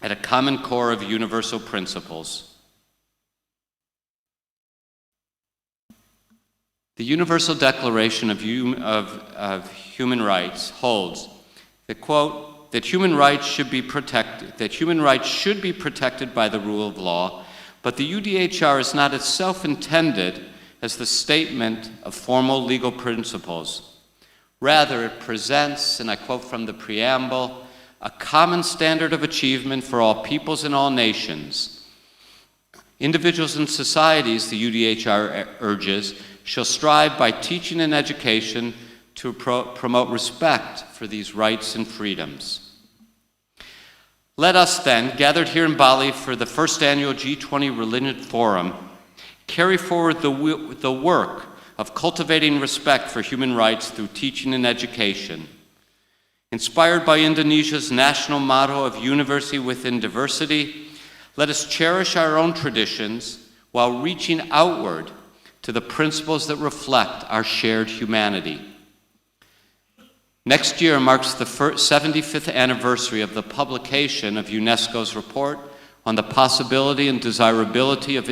at a common core of universal principles. The Universal Declaration of Human Rights holds that, quote, that human rights should be protected by the rule of law, but the UDHR is not itself intended as the statement of formal legal principles. Rather, it presents, and I quote from the preamble, a common standard of achievement for all peoples and all nations. Individuals and societies, the UDHR urges, shall strive by teaching and education to promote respect for these rights and freedoms. Let us then, gathered here in Bali for the first annual G20 Religion Forum, carry forward the work of cultivating respect for human rights through teaching and education. Inspired by Indonesia's national motto of University within Diversity, let us cherish our own traditions while reaching outward to the principles that reflect our shared humanity. Next year marks the 75th anniversary of the publication of UNESCO's report on the possibility and desirability of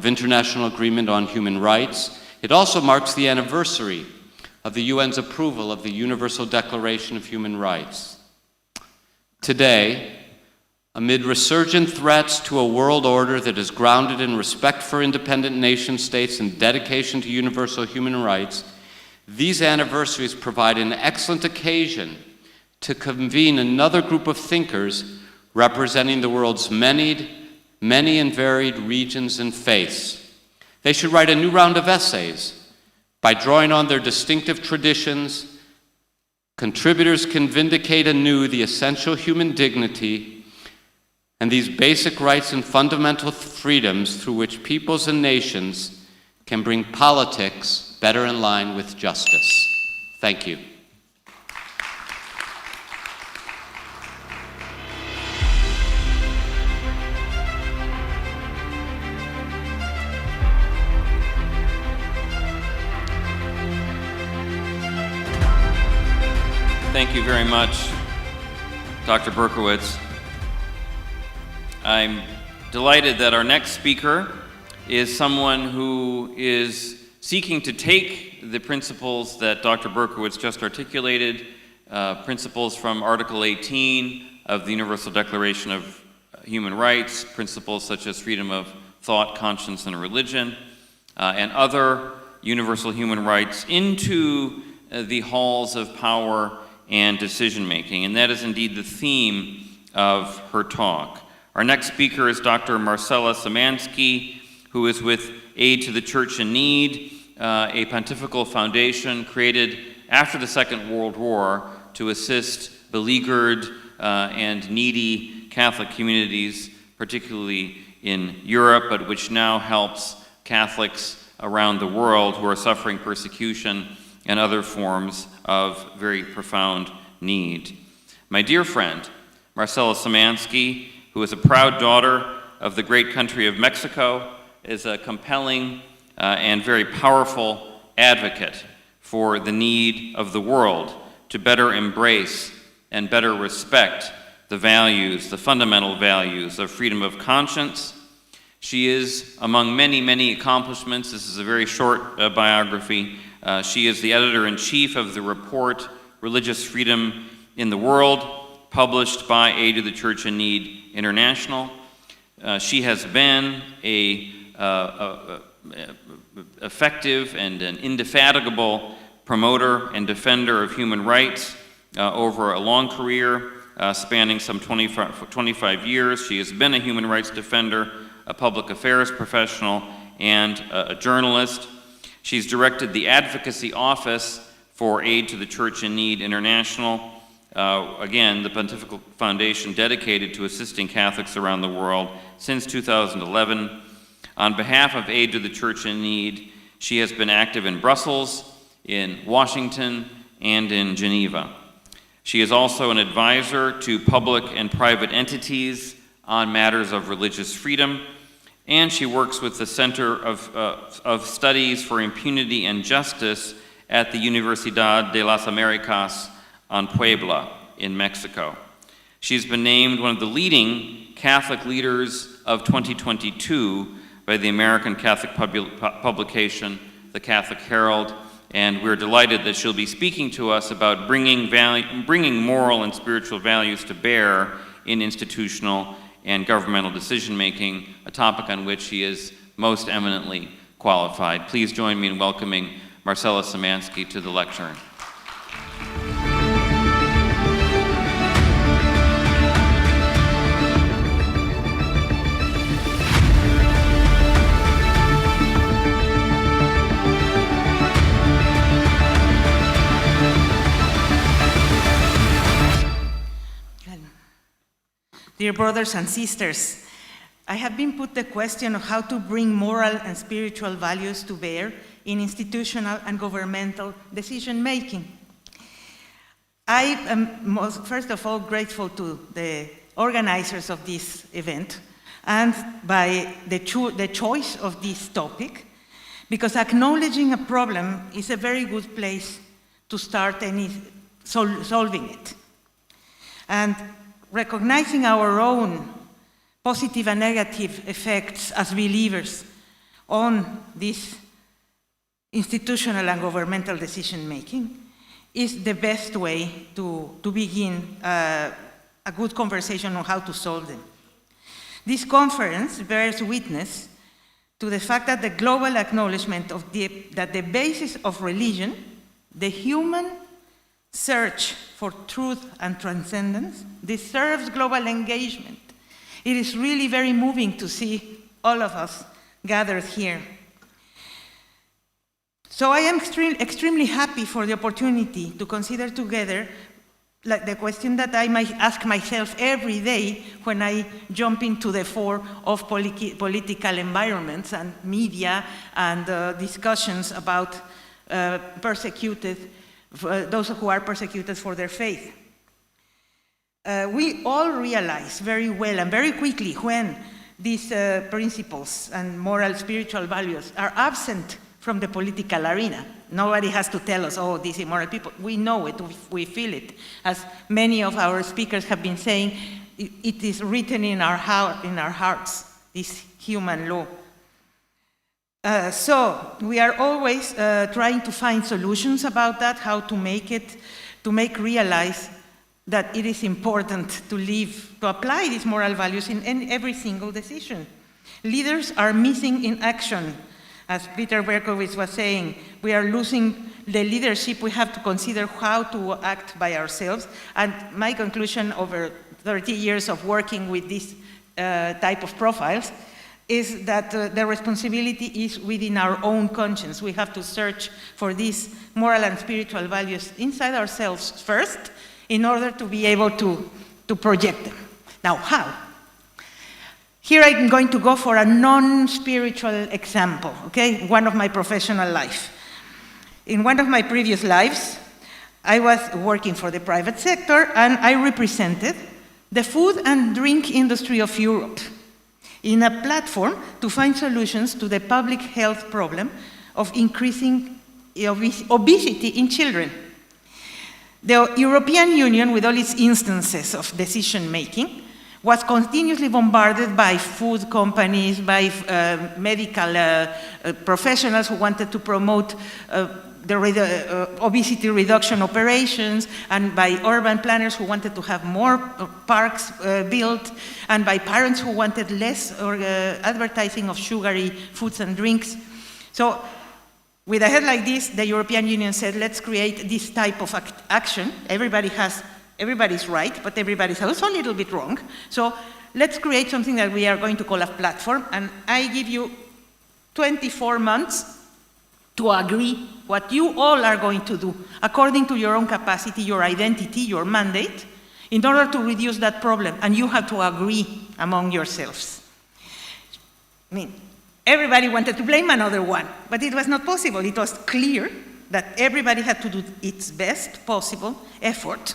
international agreement on human rights. It also marks the anniversary of the UN's approval of the Universal Declaration of Human Rights. Today, amid resurgent threats to a world order that is grounded in respect for independent nation states and dedication to universal human rights, these anniversaries provide an excellent occasion to convene another group of thinkers representing the world's many and varied regions and faiths. They should write a new round of essays. By drawing on their distinctive traditions, contributors can vindicate anew the essential human dignity and these basic rights and fundamental freedoms through which peoples and nations can bring politics better in line with justice. Thank you. Thank you very much, Dr. Berkowitz. I'm delighted that our next speaker is someone who is seeking to take the principles that Dr. Berkowitz just articulated, principles from Article 18 of the Universal Declaration of Human Rights, principles such as freedom of thought, conscience, and religion, and other universal human rights into the halls of power and decision-making. And that is indeed the theme of her talk. Our next speaker is Dr. Marcela Szymanski, who is with Aid to the Church in Need, a pontifical foundation created after the Second World War to assist beleaguered and needy Catholic communities, particularly in Europe, but which now helps Catholics around the world who are suffering persecution and other forms of very profound need. My dear friend, Marcela Szymanski, who is a proud daughter of the great country of Mexico, is a compelling and very powerful advocate for the need of the world to better embrace and better respect the values, the fundamental values of freedom of conscience. She is, among many accomplishments, this is a very short biography, she is the editor-in-chief of the report Religious Freedom in the World, published by Aid to the Church in Need International. She has been a effective and an indefatigable promoter and defender of human rights over a long career spanning some 25 years. She has been a human rights defender, a public affairs professional, and a journalist. She's directed the advocacy office for Aid to the Church in Need International, again, the Pontifical Foundation dedicated to assisting Catholics around the world since 2011. On behalf of Aid to the Church in Need, she has been active in Brussels, in Washington, and in Geneva. She is also an advisor to public and private entities on matters of religious freedom, and she works with the Center of Studies for Impunity and Justice at the Universidad de las Americas on Puebla in Mexico. She's been named one of the leading Catholic leaders of 2022 by the American Catholic publication, The Catholic Herald, and we're delighted that she'll be speaking to us about bringing moral and spiritual values to bear in institutional and governmental decision-making, a topic on which she is most eminently qualified. Please join me in welcoming Marcela Szymanski to the lectern. Dear brothers and sisters, I have been put the question of how to bring moral and spiritual values to bear in institutional and governmental decision-making. I am first of all grateful to the organizers of this event and by the choice of this topic, because acknowledging a problem is a very good place to start solving it. And recognizing our own positive and negative effects as believers on this institutional and governmental decision-making is the best way to begin a good conversation on how to solve them. This conference bears witness to the fact that the global acknowledgement of that the basis of religion, the human search for truth and transcendence, deserves global engagement. It is really very moving to see all of us gathered here. So I am extremely happy for the opportunity to consider together like the question that I might ask myself every day when I jump into the fore of political environments and media and discussions about those who are persecuted for their faith. We all realize very well and very quickly when these principles and moral spiritual values are absent from the political arena. Nobody has to tell us, oh, these immoral people. We know it, we feel it. As many of our speakers have been saying, it is written in our hearts, this human law. So we are always trying to find solutions about that, how to make realize that it is important to apply these moral values in every single decision. Leaders are missing in action. As Peter Berkowitz was saying, we are losing the leadership. We have to consider how to act by ourselves. And my conclusion over 30 years of working with this type of profiles is that the responsibility is within our own conscience. We have to search for these moral and spiritual values inside ourselves first in order to be able to project them. Now, how? Here I'm going to go for a non-spiritual example, okay? One of my professional life. In one of my previous lives, I was working for the private sector and I represented the food and drink industry of Europe in a platform to find solutions to the public health problem of increasing obesity in children. The European Union, with all its instances of decision-making, was continuously bombarded by food companies, by medical professionals who wanted to promote obesity reduction operations, and by urban planners who wanted to have more parks built, and by parents who wanted less advertising of sugary foods and drinks. So with a head like this, the European Union said, let's create this type of action. Everybody's right, but everybody's also a little bit wrong. So let's create something that we are going to call a platform, and I give you 24 months to agree what you all are going to do, according to your own capacity, your identity, your mandate, in order to reduce that problem, and you have to agree among yourselves. I mean, everybody wanted to blame another one, but it was not possible. It was clear that everybody had to do its best possible effort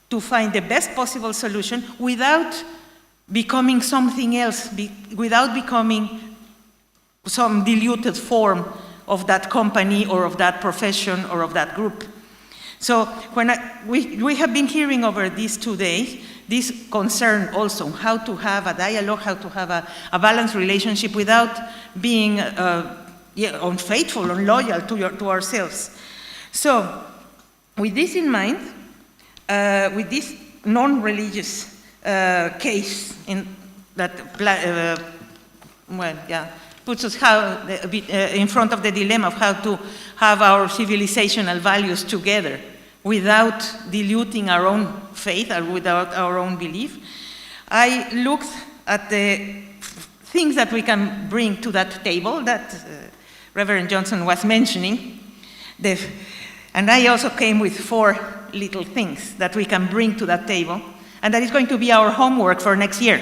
to find the best possible solution without becoming something else, without becoming some diluted form of that company or of that profession or of that group. So we have been hearing over these 2 days this concern also, how to have a dialogue, how to have a balanced relationship without being unfaithful or loyal to ourselves. So with this in mind, with this non-religious case puts us in front of the dilemma of how to have our civilizational values together without diluting our own faith or without our own belief. I looked at the things that we can bring to that table that Reverend Johnson was mentioning. And I also came with 4 little things that we can bring to that table, and that is going to be our homework for next year.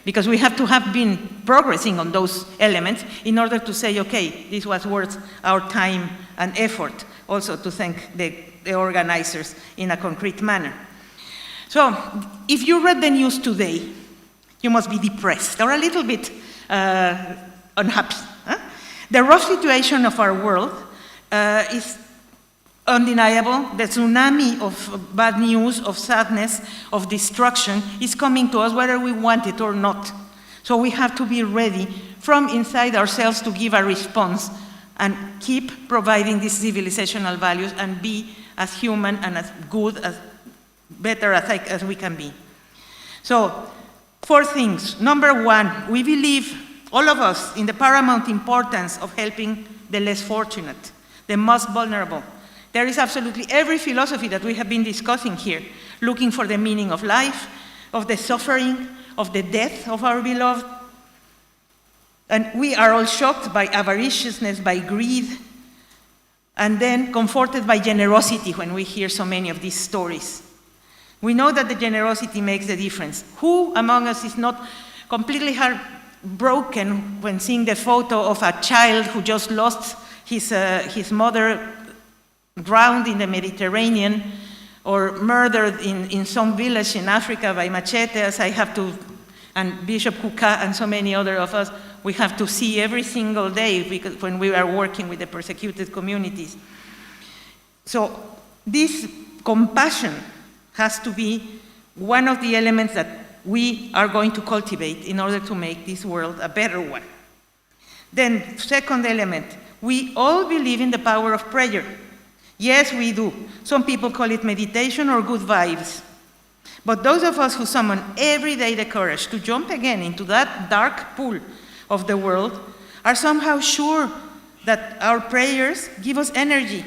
because we have to have been progressing on those elements in order to say, okay, this was worth our time and effort, also to thank the organizers in a concrete manner. So, if you read the news today, you must be depressed or a little bit unhappy. Huh? The rough situation of our world is undeniable. The tsunami of bad news, of sadness, of destruction is coming to us whether we want it or not. So we have to be ready from inside ourselves to give a response and keep providing these civilizational values and be as human and as good, as better as we can be. So, 4 things. Number 1, we believe, all of us, in the paramount importance of helping the less fortunate, the most vulnerable. There is absolutely every philosophy that we have been discussing here, looking for the meaning of life, of the suffering, of the death of our beloved. And we are all shocked by avariciousness, by greed, and then comforted by generosity when we hear so many of these stories. We know that the generosity makes the difference. Who among us is not completely heartbroken when seeing the photo of a child who just lost his mother drowned in the Mediterranean or murdered in some village in Africa by machetes? I have to, and Bishop Kuka and so many other of us, we have to see every single day because when we are working with the persecuted communities. So this compassion has to be one of the elements that we are going to cultivate in order to make this world a better one. Then, second element, we all believe in the power of prayer. Yes, we do. Some people call it meditation or good vibes. But those of us who summon every day the courage to jump again into that dark pool of the world are somehow sure that our prayers give us energy,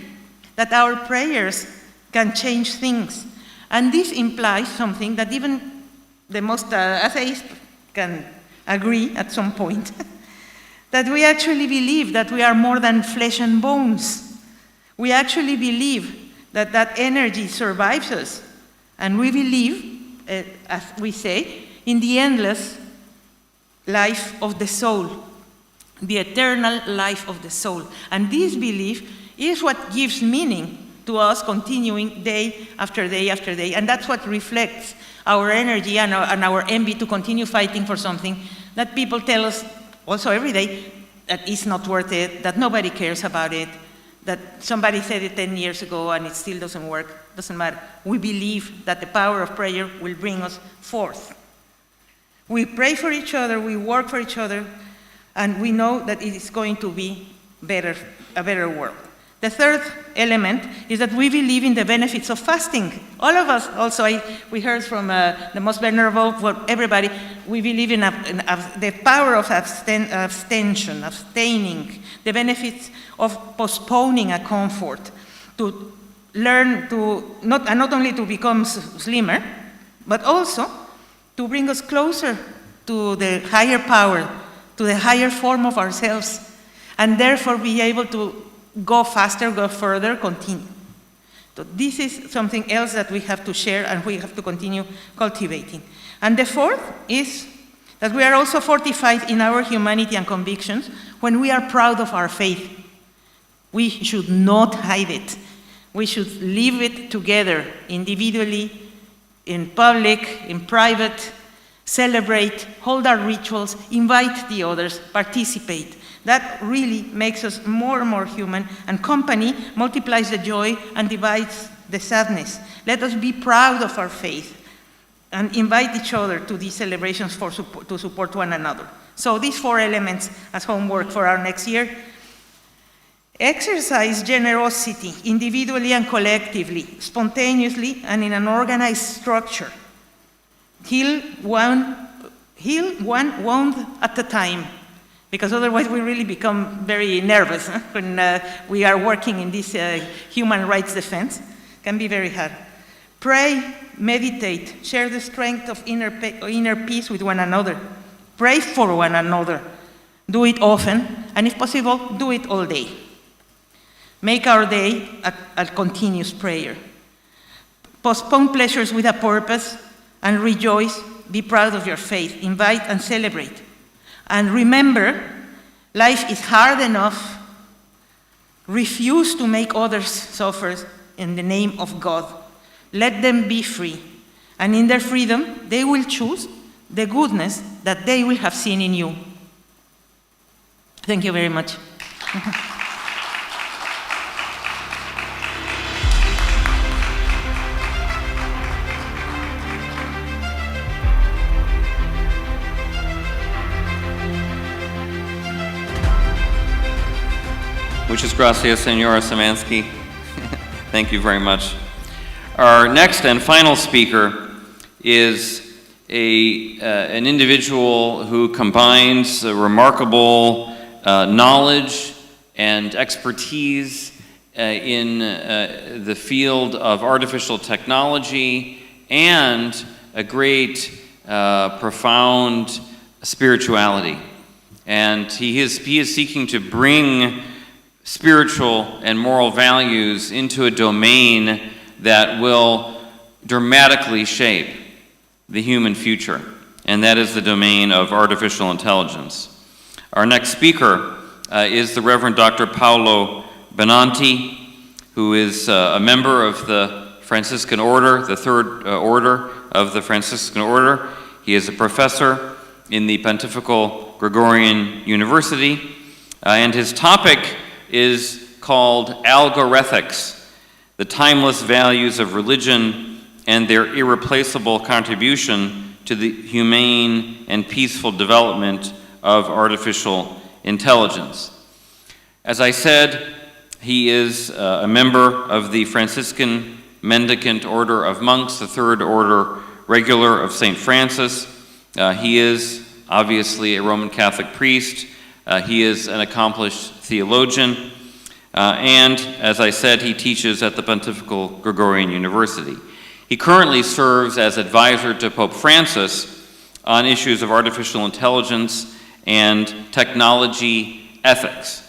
that our prayers can change things. And this implies something that even the most atheist can agree at some point, that we actually believe that we are more than flesh and bones. We actually believe that that energy survives us. And we believe, as we say, in the endless life of the soul, the eternal life of the soul. And this belief is what gives meaning to us continuing day after day after day. And that's what reflects our energy and our envy to continue fighting for something that people tell us also every day that it's not worth it, that nobody cares about it, that somebody said it 10 years ago and it still doesn't work. Doesn't matter. We believe that the power of prayer will bring us forth. We pray for each other, we work for each other, and we know that it is going to be a better world. The third element is that we believe in the benefits of fasting. All of us, also, we heard from the most venerable, for everybody, we believe in the power of abstention, abstaining, the benefits of postponing a comfort, to learn to, not only to become slimmer, but also to bring us closer to the higher power, to the higher form of ourselves, and therefore be able to go faster, go further, continue. So this is something else that we have to share and we have to continue cultivating. And the fourth is that we are also fortified in our humanity and convictions when we are proud of our faith. We should not hide it. We should live it together, individually, in public, in private, celebrate, hold our rituals, invite the others, participate. That really makes us more and more human, and company multiplies the joy and divides the sadness. Let us be proud of our faith and invite each other to these celebrations to support one another. So these 4 elements as homework for our next year. Exercise generosity individually and collectively, spontaneously and in an organized structure. Heal one wound at a time, because otherwise we really become very nervous when we are working in this human rights defense. It can be very hard. Pray, meditate, share the strength of inner peace with one another. Pray for one another. Do it often, and if possible, do it all day. Make our day a continuous prayer. Postpone pleasures with a purpose and rejoice be proud of your faith, invite and celebrate. And remember, life is hard enough. Refuse to make others suffer in the name of God. Let them be free. And in their freedom, they will choose the goodness that they will have seen in you. Thank you very much. Muchas gracias, Senora Szymanski. Thank you very much. Our next and final speaker is an individual who combines remarkable knowledge and expertise in the field of artificial technology and a great, profound spirituality. And he is seeking to bring spiritual and moral values into a domain that will dramatically shape the human future, and that is the domain of artificial intelligence. Our next speaker is the Reverend Dr. Paolo Benanti, who is a member of the Franciscan Order, the third order of the Franciscan Order. He is a professor in the Pontifical Gregorian University, and his topic is called Algorethics, the timeless values of religion and their irreplaceable contribution to the humane and peaceful development of artificial intelligence. As I said, he is a member of the Franciscan Mendicant Order of Monks, the third order regular of St. Francis. He is obviously a Roman Catholic priest. He is an accomplished theologian, and as I said, he teaches at the Pontifical Gregorian University. He currently serves as advisor to Pope Francis on issues of artificial intelligence and technology ethics.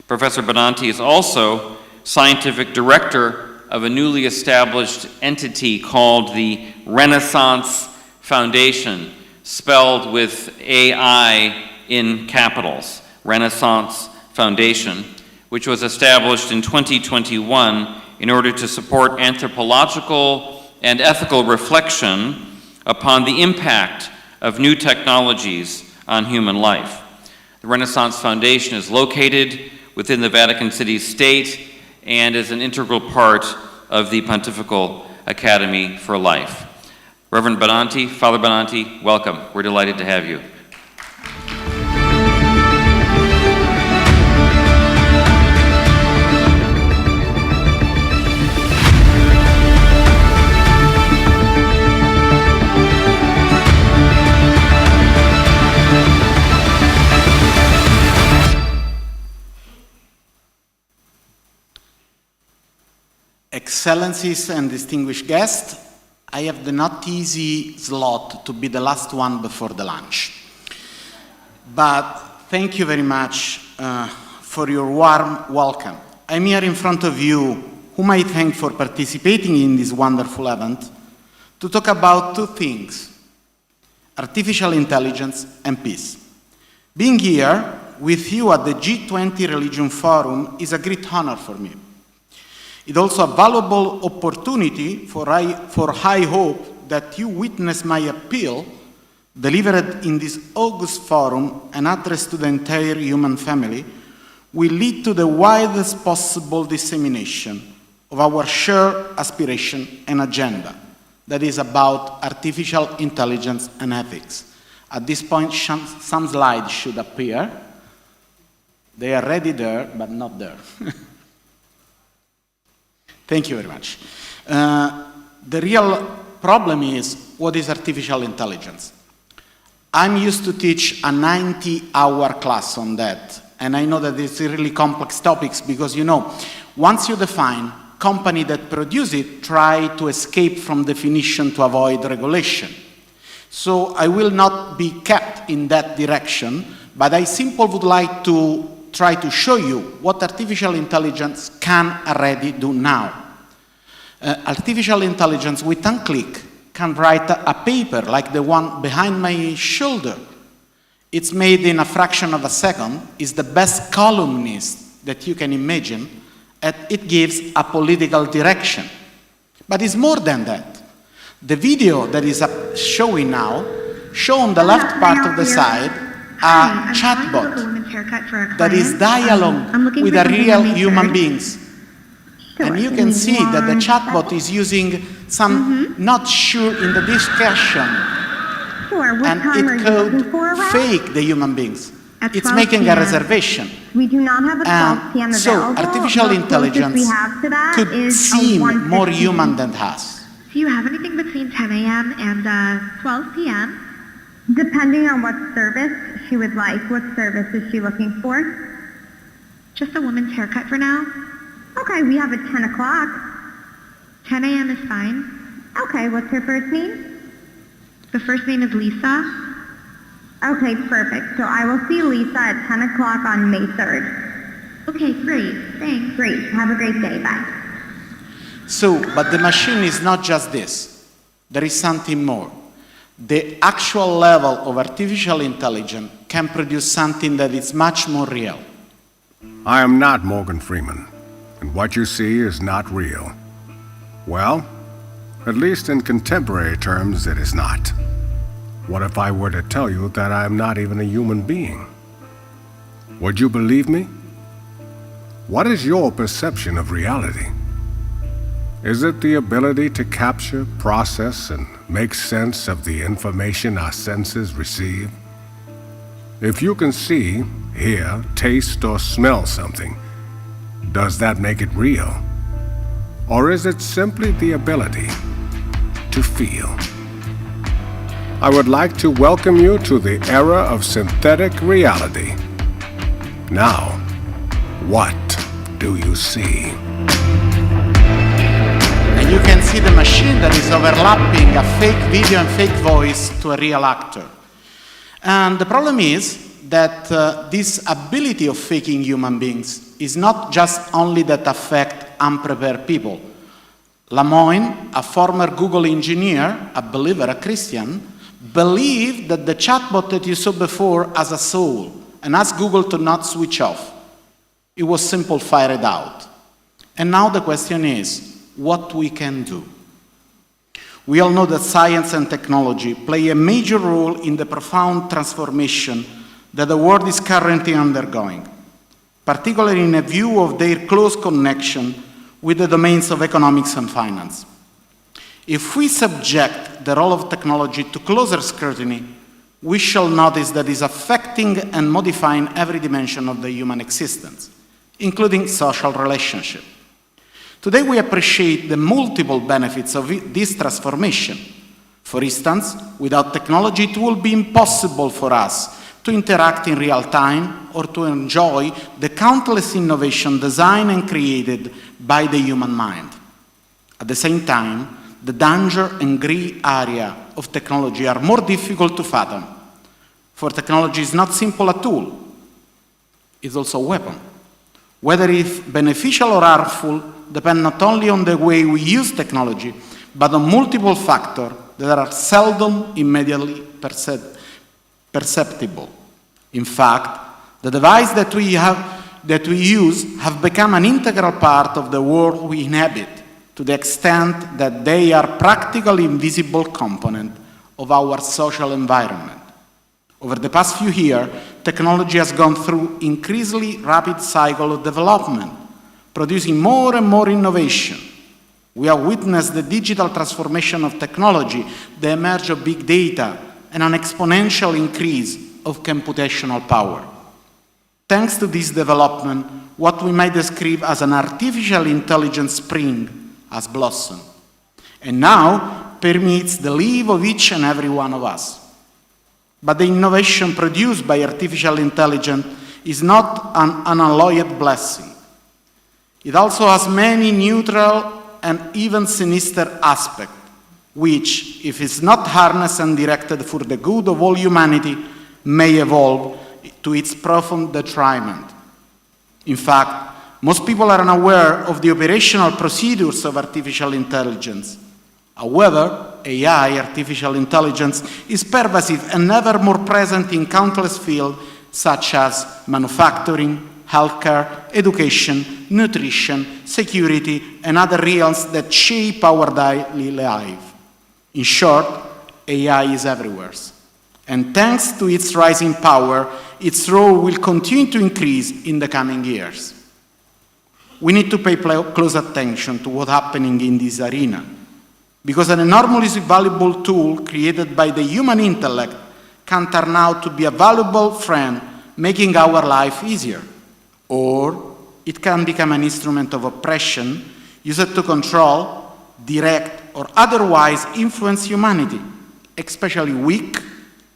Professor Benanti is also scientific director of a newly established entity called the Renaissance Foundation, spelled with AI in capitals, Renaissance Foundation, which was established in 2021 in order to support anthropological and ethical reflection upon the impact of new technologies on human life. The Renaissance Foundation is located within the Vatican City State and is an integral part of the Pontifical Academy for Life. Reverend Benanti, Father Benanti, welcome. We're delighted to have you. Excellencies and distinguished guests, I have the not easy slot to be the last one before the lunch. But thank you very much for your warm welcome. I'm here in front of you, whom I thank for participating in this wonderful event, to talk about two things: artificial intelligence and peace. Being here with you at the G20 Religion Forum is a great honor for me. It's also a valuable opportunity for high hope that you witness my appeal delivered in this August forum and addressed to the entire human family will lead to the widest possible dissemination of our shared aspiration and agenda, that is about artificial intelligence and ethics. At this point, some slides should appear. They are already there, but not there. Thank you very much. The real problem is, what is artificial intelligence? I'm used to teach a 90-hour class on that, and I know that it's really complex topics because, you know, once you define, company that produce it try to escape from definition to avoid regulation. So I will not be kept in that direction, but I simply would like to try to show you what artificial intelligence can already do now. Artificial intelligence, with one click, can write a paper like the one behind my shoulder. It's made in a fraction of a second, is the best columnist that you can imagine, and it gives a political direction. But it's more than that. The video that is showing now, show on the left part of the side a chatbot that is dialogue with a real human beings. And you can see that the chatbot is using some not sure in the discussion, and it could fake the human beings. It's making a reservation. We do not have a 12 p.m. So available. artificial intelligence could seem more human than us. Do you have anything between 10 a.m. and 12 p.m.? Depending on what service she would like. What service is she looking for? Just a woman's haircut for now? Okay, we have at 10 o'clock. 10 a.m. is fine. Okay, what's her first name? The first name is Lisa. Okay, perfect. So I will see Lisa at 10 o'clock on May 3rd. Okay, great. Thanks. Great. Have a great day. Bye. So, but the machine is not just this. There is something more. The actual level of artificial intelligence can produce something that is much more real. I am not Morgan Freeman, and what you see is not real. Well, at least in contemporary terms, it is not. What if I were to tell you that I am not even a human being? Would you believe me? What is your perception of reality? Is it the ability to capture, process, and make sense of the information our senses receive? If you can see, hear, taste, or smell something, does that make it real? Or is it simply the ability to feel? I would like to welcome you to the era of synthetic reality. Now, what do you see? And you can see the machine that is overlapping a fake video and fake voice to a real actor. And the problem is that this ability of faking human beings is not just only that affect unprepared people. Lamoine, a former Google engineer, a believer, a Christian, believed that the chatbot that you saw before has a soul and asked Google to not switch off. It was simple, fire it out. And now the question is, what we can do? We all know that science and technology play a major role in the profound transformation that the world is currently undergoing, particularly in a view of their close connection with the domains of economics and finance. If we subject the role of technology to closer scrutiny, we shall notice that it is affecting and modifying every dimension of the human existence, including social relationship. Today we appreciate the multiple benefits of this transformation. For instance, without technology it will be impossible for us to interact in real time or to enjoy the countless innovation designed and created by the human mind. At the same time, the danger and gray area of technology are more difficult to fathom. For technology is not simply a tool, it's also a weapon. Whether it's beneficial or harmful depends not only on the way we use technology, but on multiple factors that are seldom immediately perceptible. In fact, the devices that we use have become an integral part of the world we inhabit, to the extent that they are practically invisible component of our social environment. Over the past few years, technology has gone through increasingly rapid cycle of development, producing more and more innovation. We have witnessed the digital transformation of technology, the emergence of big data, and an exponential increase of computational power. Thanks to this development, what we might describe as an artificial intelligence spring has blossomed, and now permeates the life of each and every one of us. But the innovation produced by artificial intelligence is not an unalloyed blessing. It also has many neutral and even sinister aspects, which, if it's not harnessed and directed for the good of all humanity, may evolve to its profound detriment. In fact, most people are unaware of the operational procedures of artificial intelligence. However, AI, artificial intelligence, is pervasive and ever more present in countless fields such as manufacturing, healthcare, education, nutrition, security, and other realms that shape our daily life. In short, AI is everywhere. And thanks to its rising power, its role will continue to increase in the coming years. We need to pay close attention to what's happening in this arena, because an enormously valuable tool created by the human intellect can turn out to be a valuable friend, making our life easier. Or it can become an instrument of oppression, used to control, direct, or otherwise influence humanity, especially weak,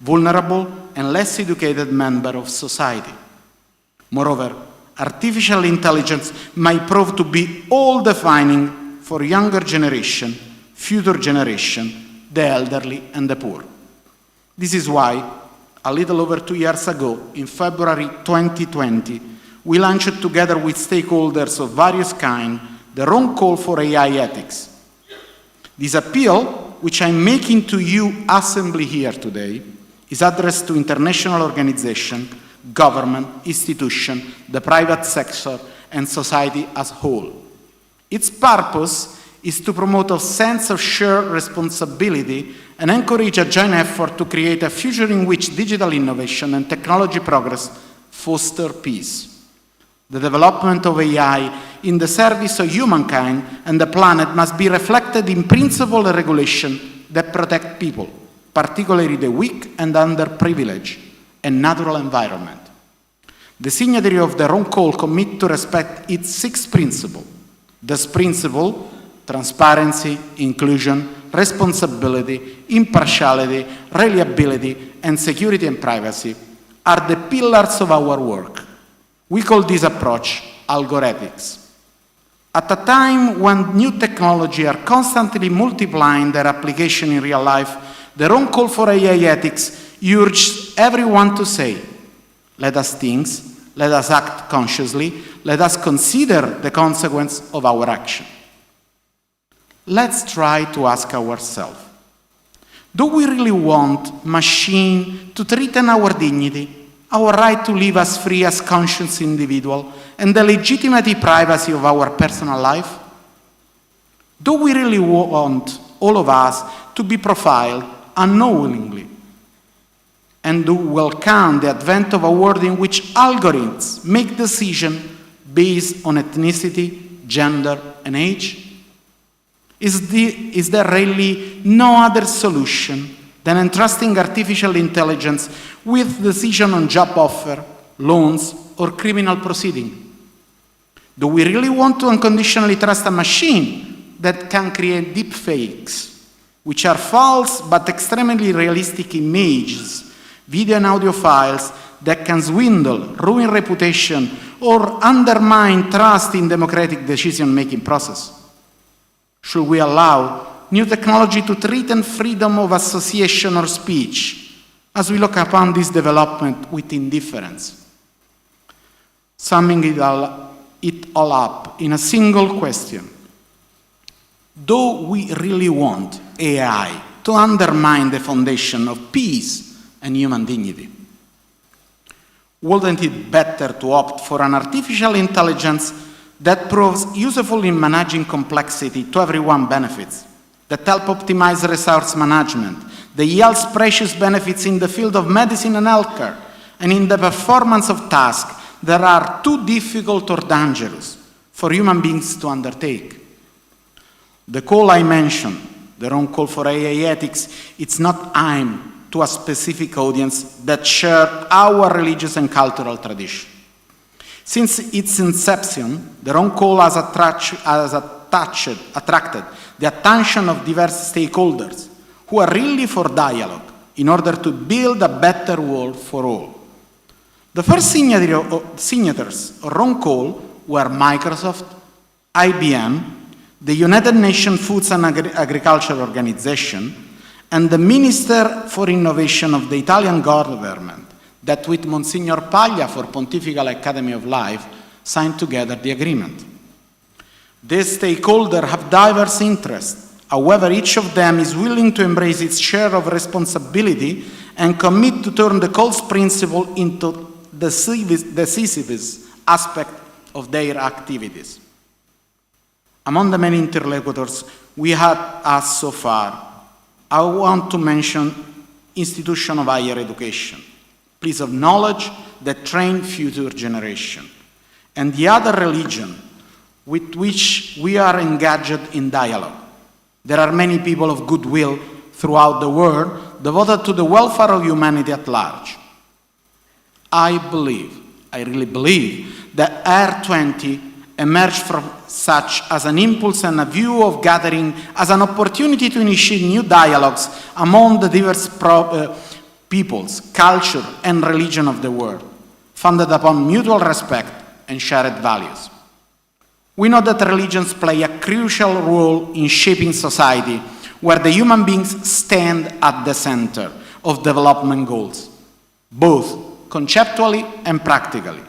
vulnerable, and less educated members of society. Moreover, artificial intelligence might prove to be all-defining for younger generation, future generation, the elderly, and the poor. This is why, a little over 2 years ago, in February 2020, we launched together with stakeholders of various kinds the wrong call for AI ethics. This appeal, which I'm making to you assembly here today, is addressed to international organizations, government, institutions, the private sector, and society as a whole. Its purpose is to promote a sense of shared responsibility and encourage a joint effort to create a future in which digital innovation and technology progress foster peace. The development of AI in the service of humankind and the planet must be reflected in principle and regulation that protect people, particularly the weak and underprivileged, and natural environment. The signatory of the wrong call commit to respect its 6 principles. This principle, transparency, inclusion, responsibility, impartiality, reliability, and security and privacy, are the pillars of our work. We call this approach algorithmics. At a time when new technology are constantly multiplying their application in real life, the wrong call for AI ethics urges everyone to say, let us think, let us act consciously, let us consider the consequence of our action. Let's try to ask ourselves, do we really want machine to threaten our dignity, our right to live as free as conscious individual, and the legitimate privacy of our personal life? Do we really want all of us to be profiled unknowingly? And do we welcome the advent of a world in which algorithms make decisions based on ethnicity, gender, and age? Is there really no other solution than entrusting artificial intelligence with decision on job offer, loans, or criminal proceeding? Do we really want to unconditionally trust a machine that can create deep fakes, which are false but extremely realistic images, video and audio files that can swindle, ruin reputation, or undermine trust in democratic decision-making process? Should we allow new technology to threaten freedom of association or speech, as we look upon this development with indifference? Summing it all up in a single question, do we really want AI to undermine the foundation of peace and human dignity? Wouldn't it better to opt for an artificial intelligence that proves useful in managing complexity to everyone's benefits, that help optimize resource management, that yields precious benefits in the field of medicine and healthcare, and in the performance of tasks that are too difficult or dangerous for human beings to undertake? The call I mentioned, the wrong call for AI ethics, it's not aimed to a specific audience that share our religious and cultural tradition. Since its inception, the wrong call has attracted the attention of diverse stakeholders who are really for dialogue in order to build a better world for all. The first signatories of wrong call were Microsoft, IBM, the United Nations Foods and Agriculture Organization, and the Minister for Innovation of the Italian government, that with Monsignor Paglia for Pontifical Academy of Life signed together the agreement. These stakeholders have diverse interests, However, each of them is willing to embrace its share of responsibility and commit to turn the Coles principle into the decisive aspect of their activities. Among the many interlocutors we had asked so far, I want to mention institutions of higher education, places of knowledge that train future generations, and the other religion with which we are engaged in dialogue. There are many people of goodwill throughout the world devoted to the welfare of humanity at large. I really believe, that Air 20 emerged from such as an impulse and a view of gathering as an opportunity to initiate new dialogues among the diverse peoples, culture, and religion of the world, founded upon mutual respect and shared values. We know that religions play a crucial role in shaping society, where the human beings stand at the center of development goals, both conceptually and practically.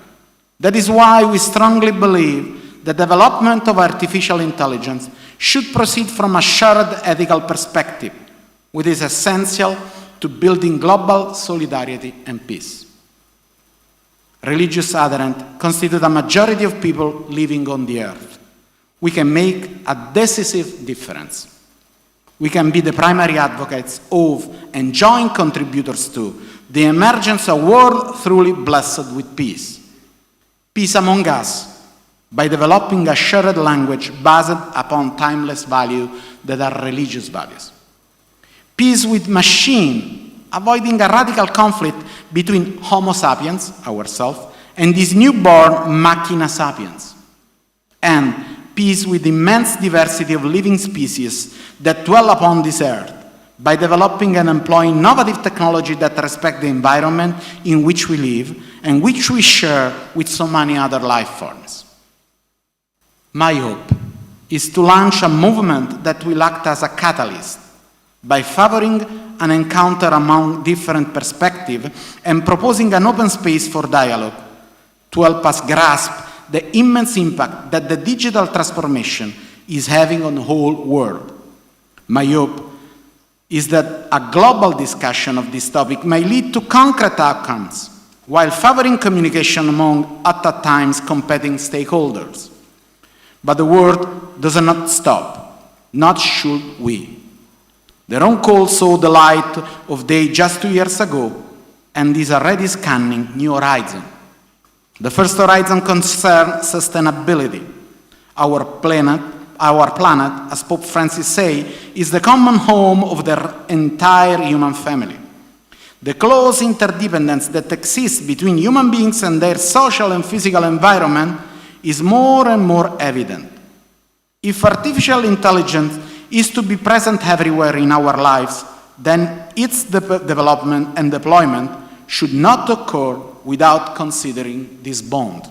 That is why we strongly believe the development of artificial intelligence should proceed from a shared ethical perspective, which is essential to building global solidarity and peace. Religious adherents constitute a majority of people living on the earth. We can make a decisive difference. We can be the primary advocates of and joint contributors to the emergence of a world truly blessed with peace. Peace among us, by developing a shared language based upon timeless values that are religious values. Peace with machine, avoiding a radical conflict between Homo sapiens, ourselves, and this newborn machina sapiens. And peace with the immense diversity of living species that dwell upon this earth, by developing and employing innovative technology that respect the environment in which we live and which we share with so many other life forms. My hope is to launch a movement that will act as a catalyst by favoring an encounter among different perspectives and proposing an open space for dialogue to help us grasp the immense impact that the digital transformation is having on the whole world. My hope is that a global discussion of this topic may lead to concrete outcomes while favoring communication among, at times, competing stakeholders. But the world does not stop, not should we. The Ron Cole saw the light of day just 2 years ago and is already scanning new horizons. The first horizon concerns sustainability. Our planet, as Pope Francis says, is the common home of the entire human family. The close interdependence that exists between human beings and their social and physical environment is more and more evident. If artificial intelligence is to be present everywhere in our lives, then its development and deployment should not occur without considering this bond.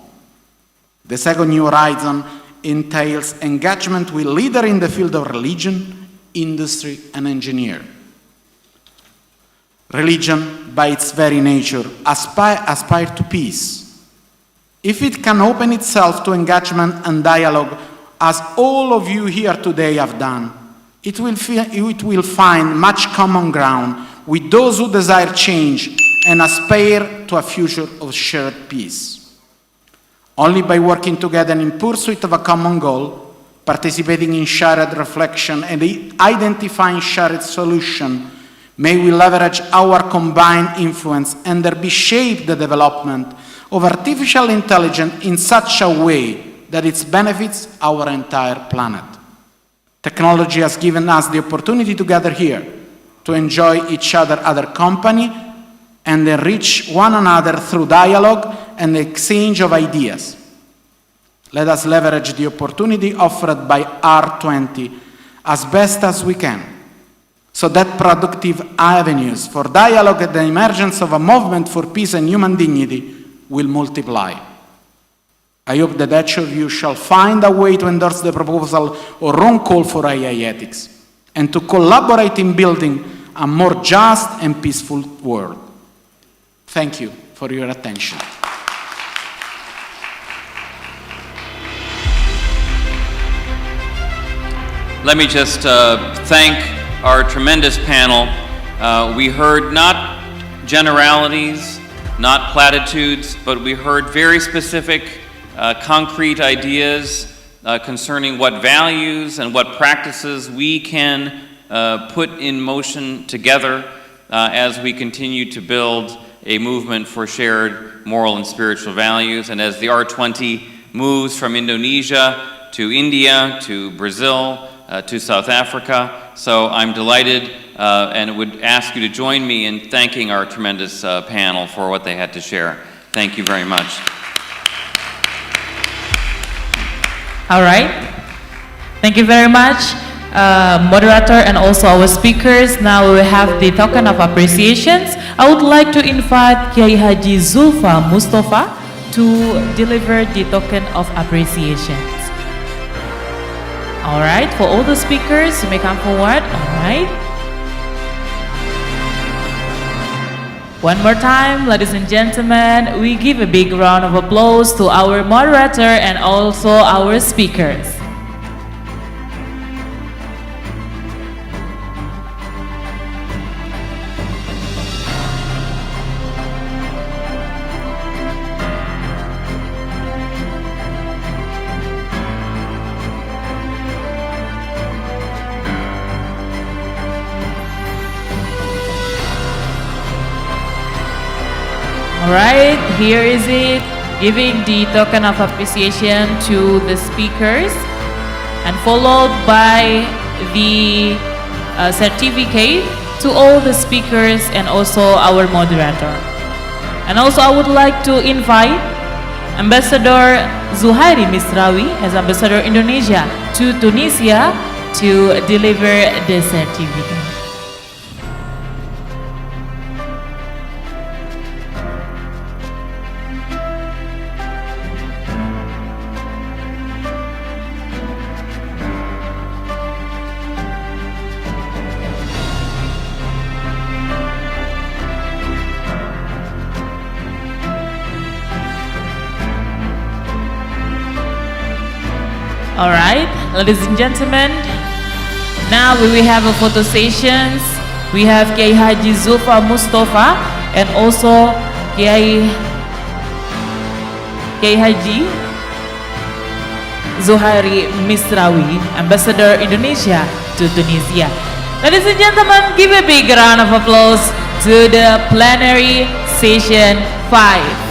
The second new horizon entails engagement with leaders in the field of religion, industry, and engineering. Religion, by its very nature, aspires to peace. If it can open itself to engagement and dialogue, as all of you here today have done, it will find much common ground with those who desire change and aspire to a future of shared peace. Only by working together in pursuit of a common goal, participating in shared reflection and identifying shared solution, may we leverage our combined influence and thereby shape the development of artificial intelligence in such a way that it benefits our entire planet. Technology has given us the opportunity to gather here, to enjoy each other company, and enrich one another through dialogue and the exchange of ideas. Let us leverage the opportunity offered by R20 as best as we can, so that productive avenues for dialogue and the emergence of a movement for peace and human dignity will multiply. I hope that each of you shall find a way to endorse the proposal or Ron Cole for AI ethics, and to collaborate in building a more just and peaceful world. Thank you for your attention. let me just thank our tremendous panel. We heard not generalities, not platitudes, but we heard very specific, concrete ideas concerning what values and what practices we can put in motion together as we continue to build a movement for shared moral and spiritual values. And as the R20 moves from Indonesia to India, to Brazil, to South Africa. So I'm delighted and would ask you to join me in thanking our tremendous panel for what they had to share. Thank you very much. All right. Thank you very much, moderator and also our speakers. Now we have the token of appreciations. I would like to invite Kiai Haji Zulfa Mustafa to deliver the token of appreciations. All right, for all the speakers, you may come forward. All right. One more time, ladies and gentlemen, we give a big round of applause to our moderator and also our speakers. Alright, here is it, giving the token of appreciation to the speakers and followed by the certificate to all the speakers and also our moderator. And also I would like to invite Ambassador Zuhairi Misrawi as Ambassador Indonesia to Tunisia to deliver the certificate. All right, ladies and gentlemen, now we will have a photo sessions. We have Kiai Haji Zulfa Mustafa and also Kiai Haji Zuhairi Misrawi, Ambassador Indonesia to Tunisia. Ladies and gentlemen, give a big round of applause to the plenary session 5.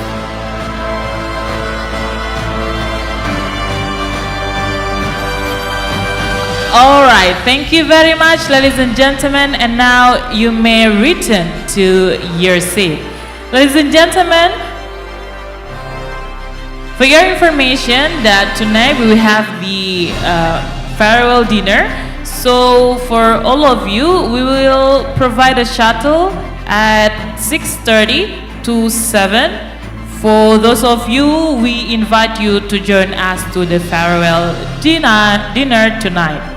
All right, thank you very much, ladies and gentlemen, and now you may return to your seat. Ladies and gentlemen, for your information that tonight we will have the farewell dinner. So for all of you, we will provide a shuttle at 6:30 to 7. For those of you, we invite you to join us to the farewell dinner tonight.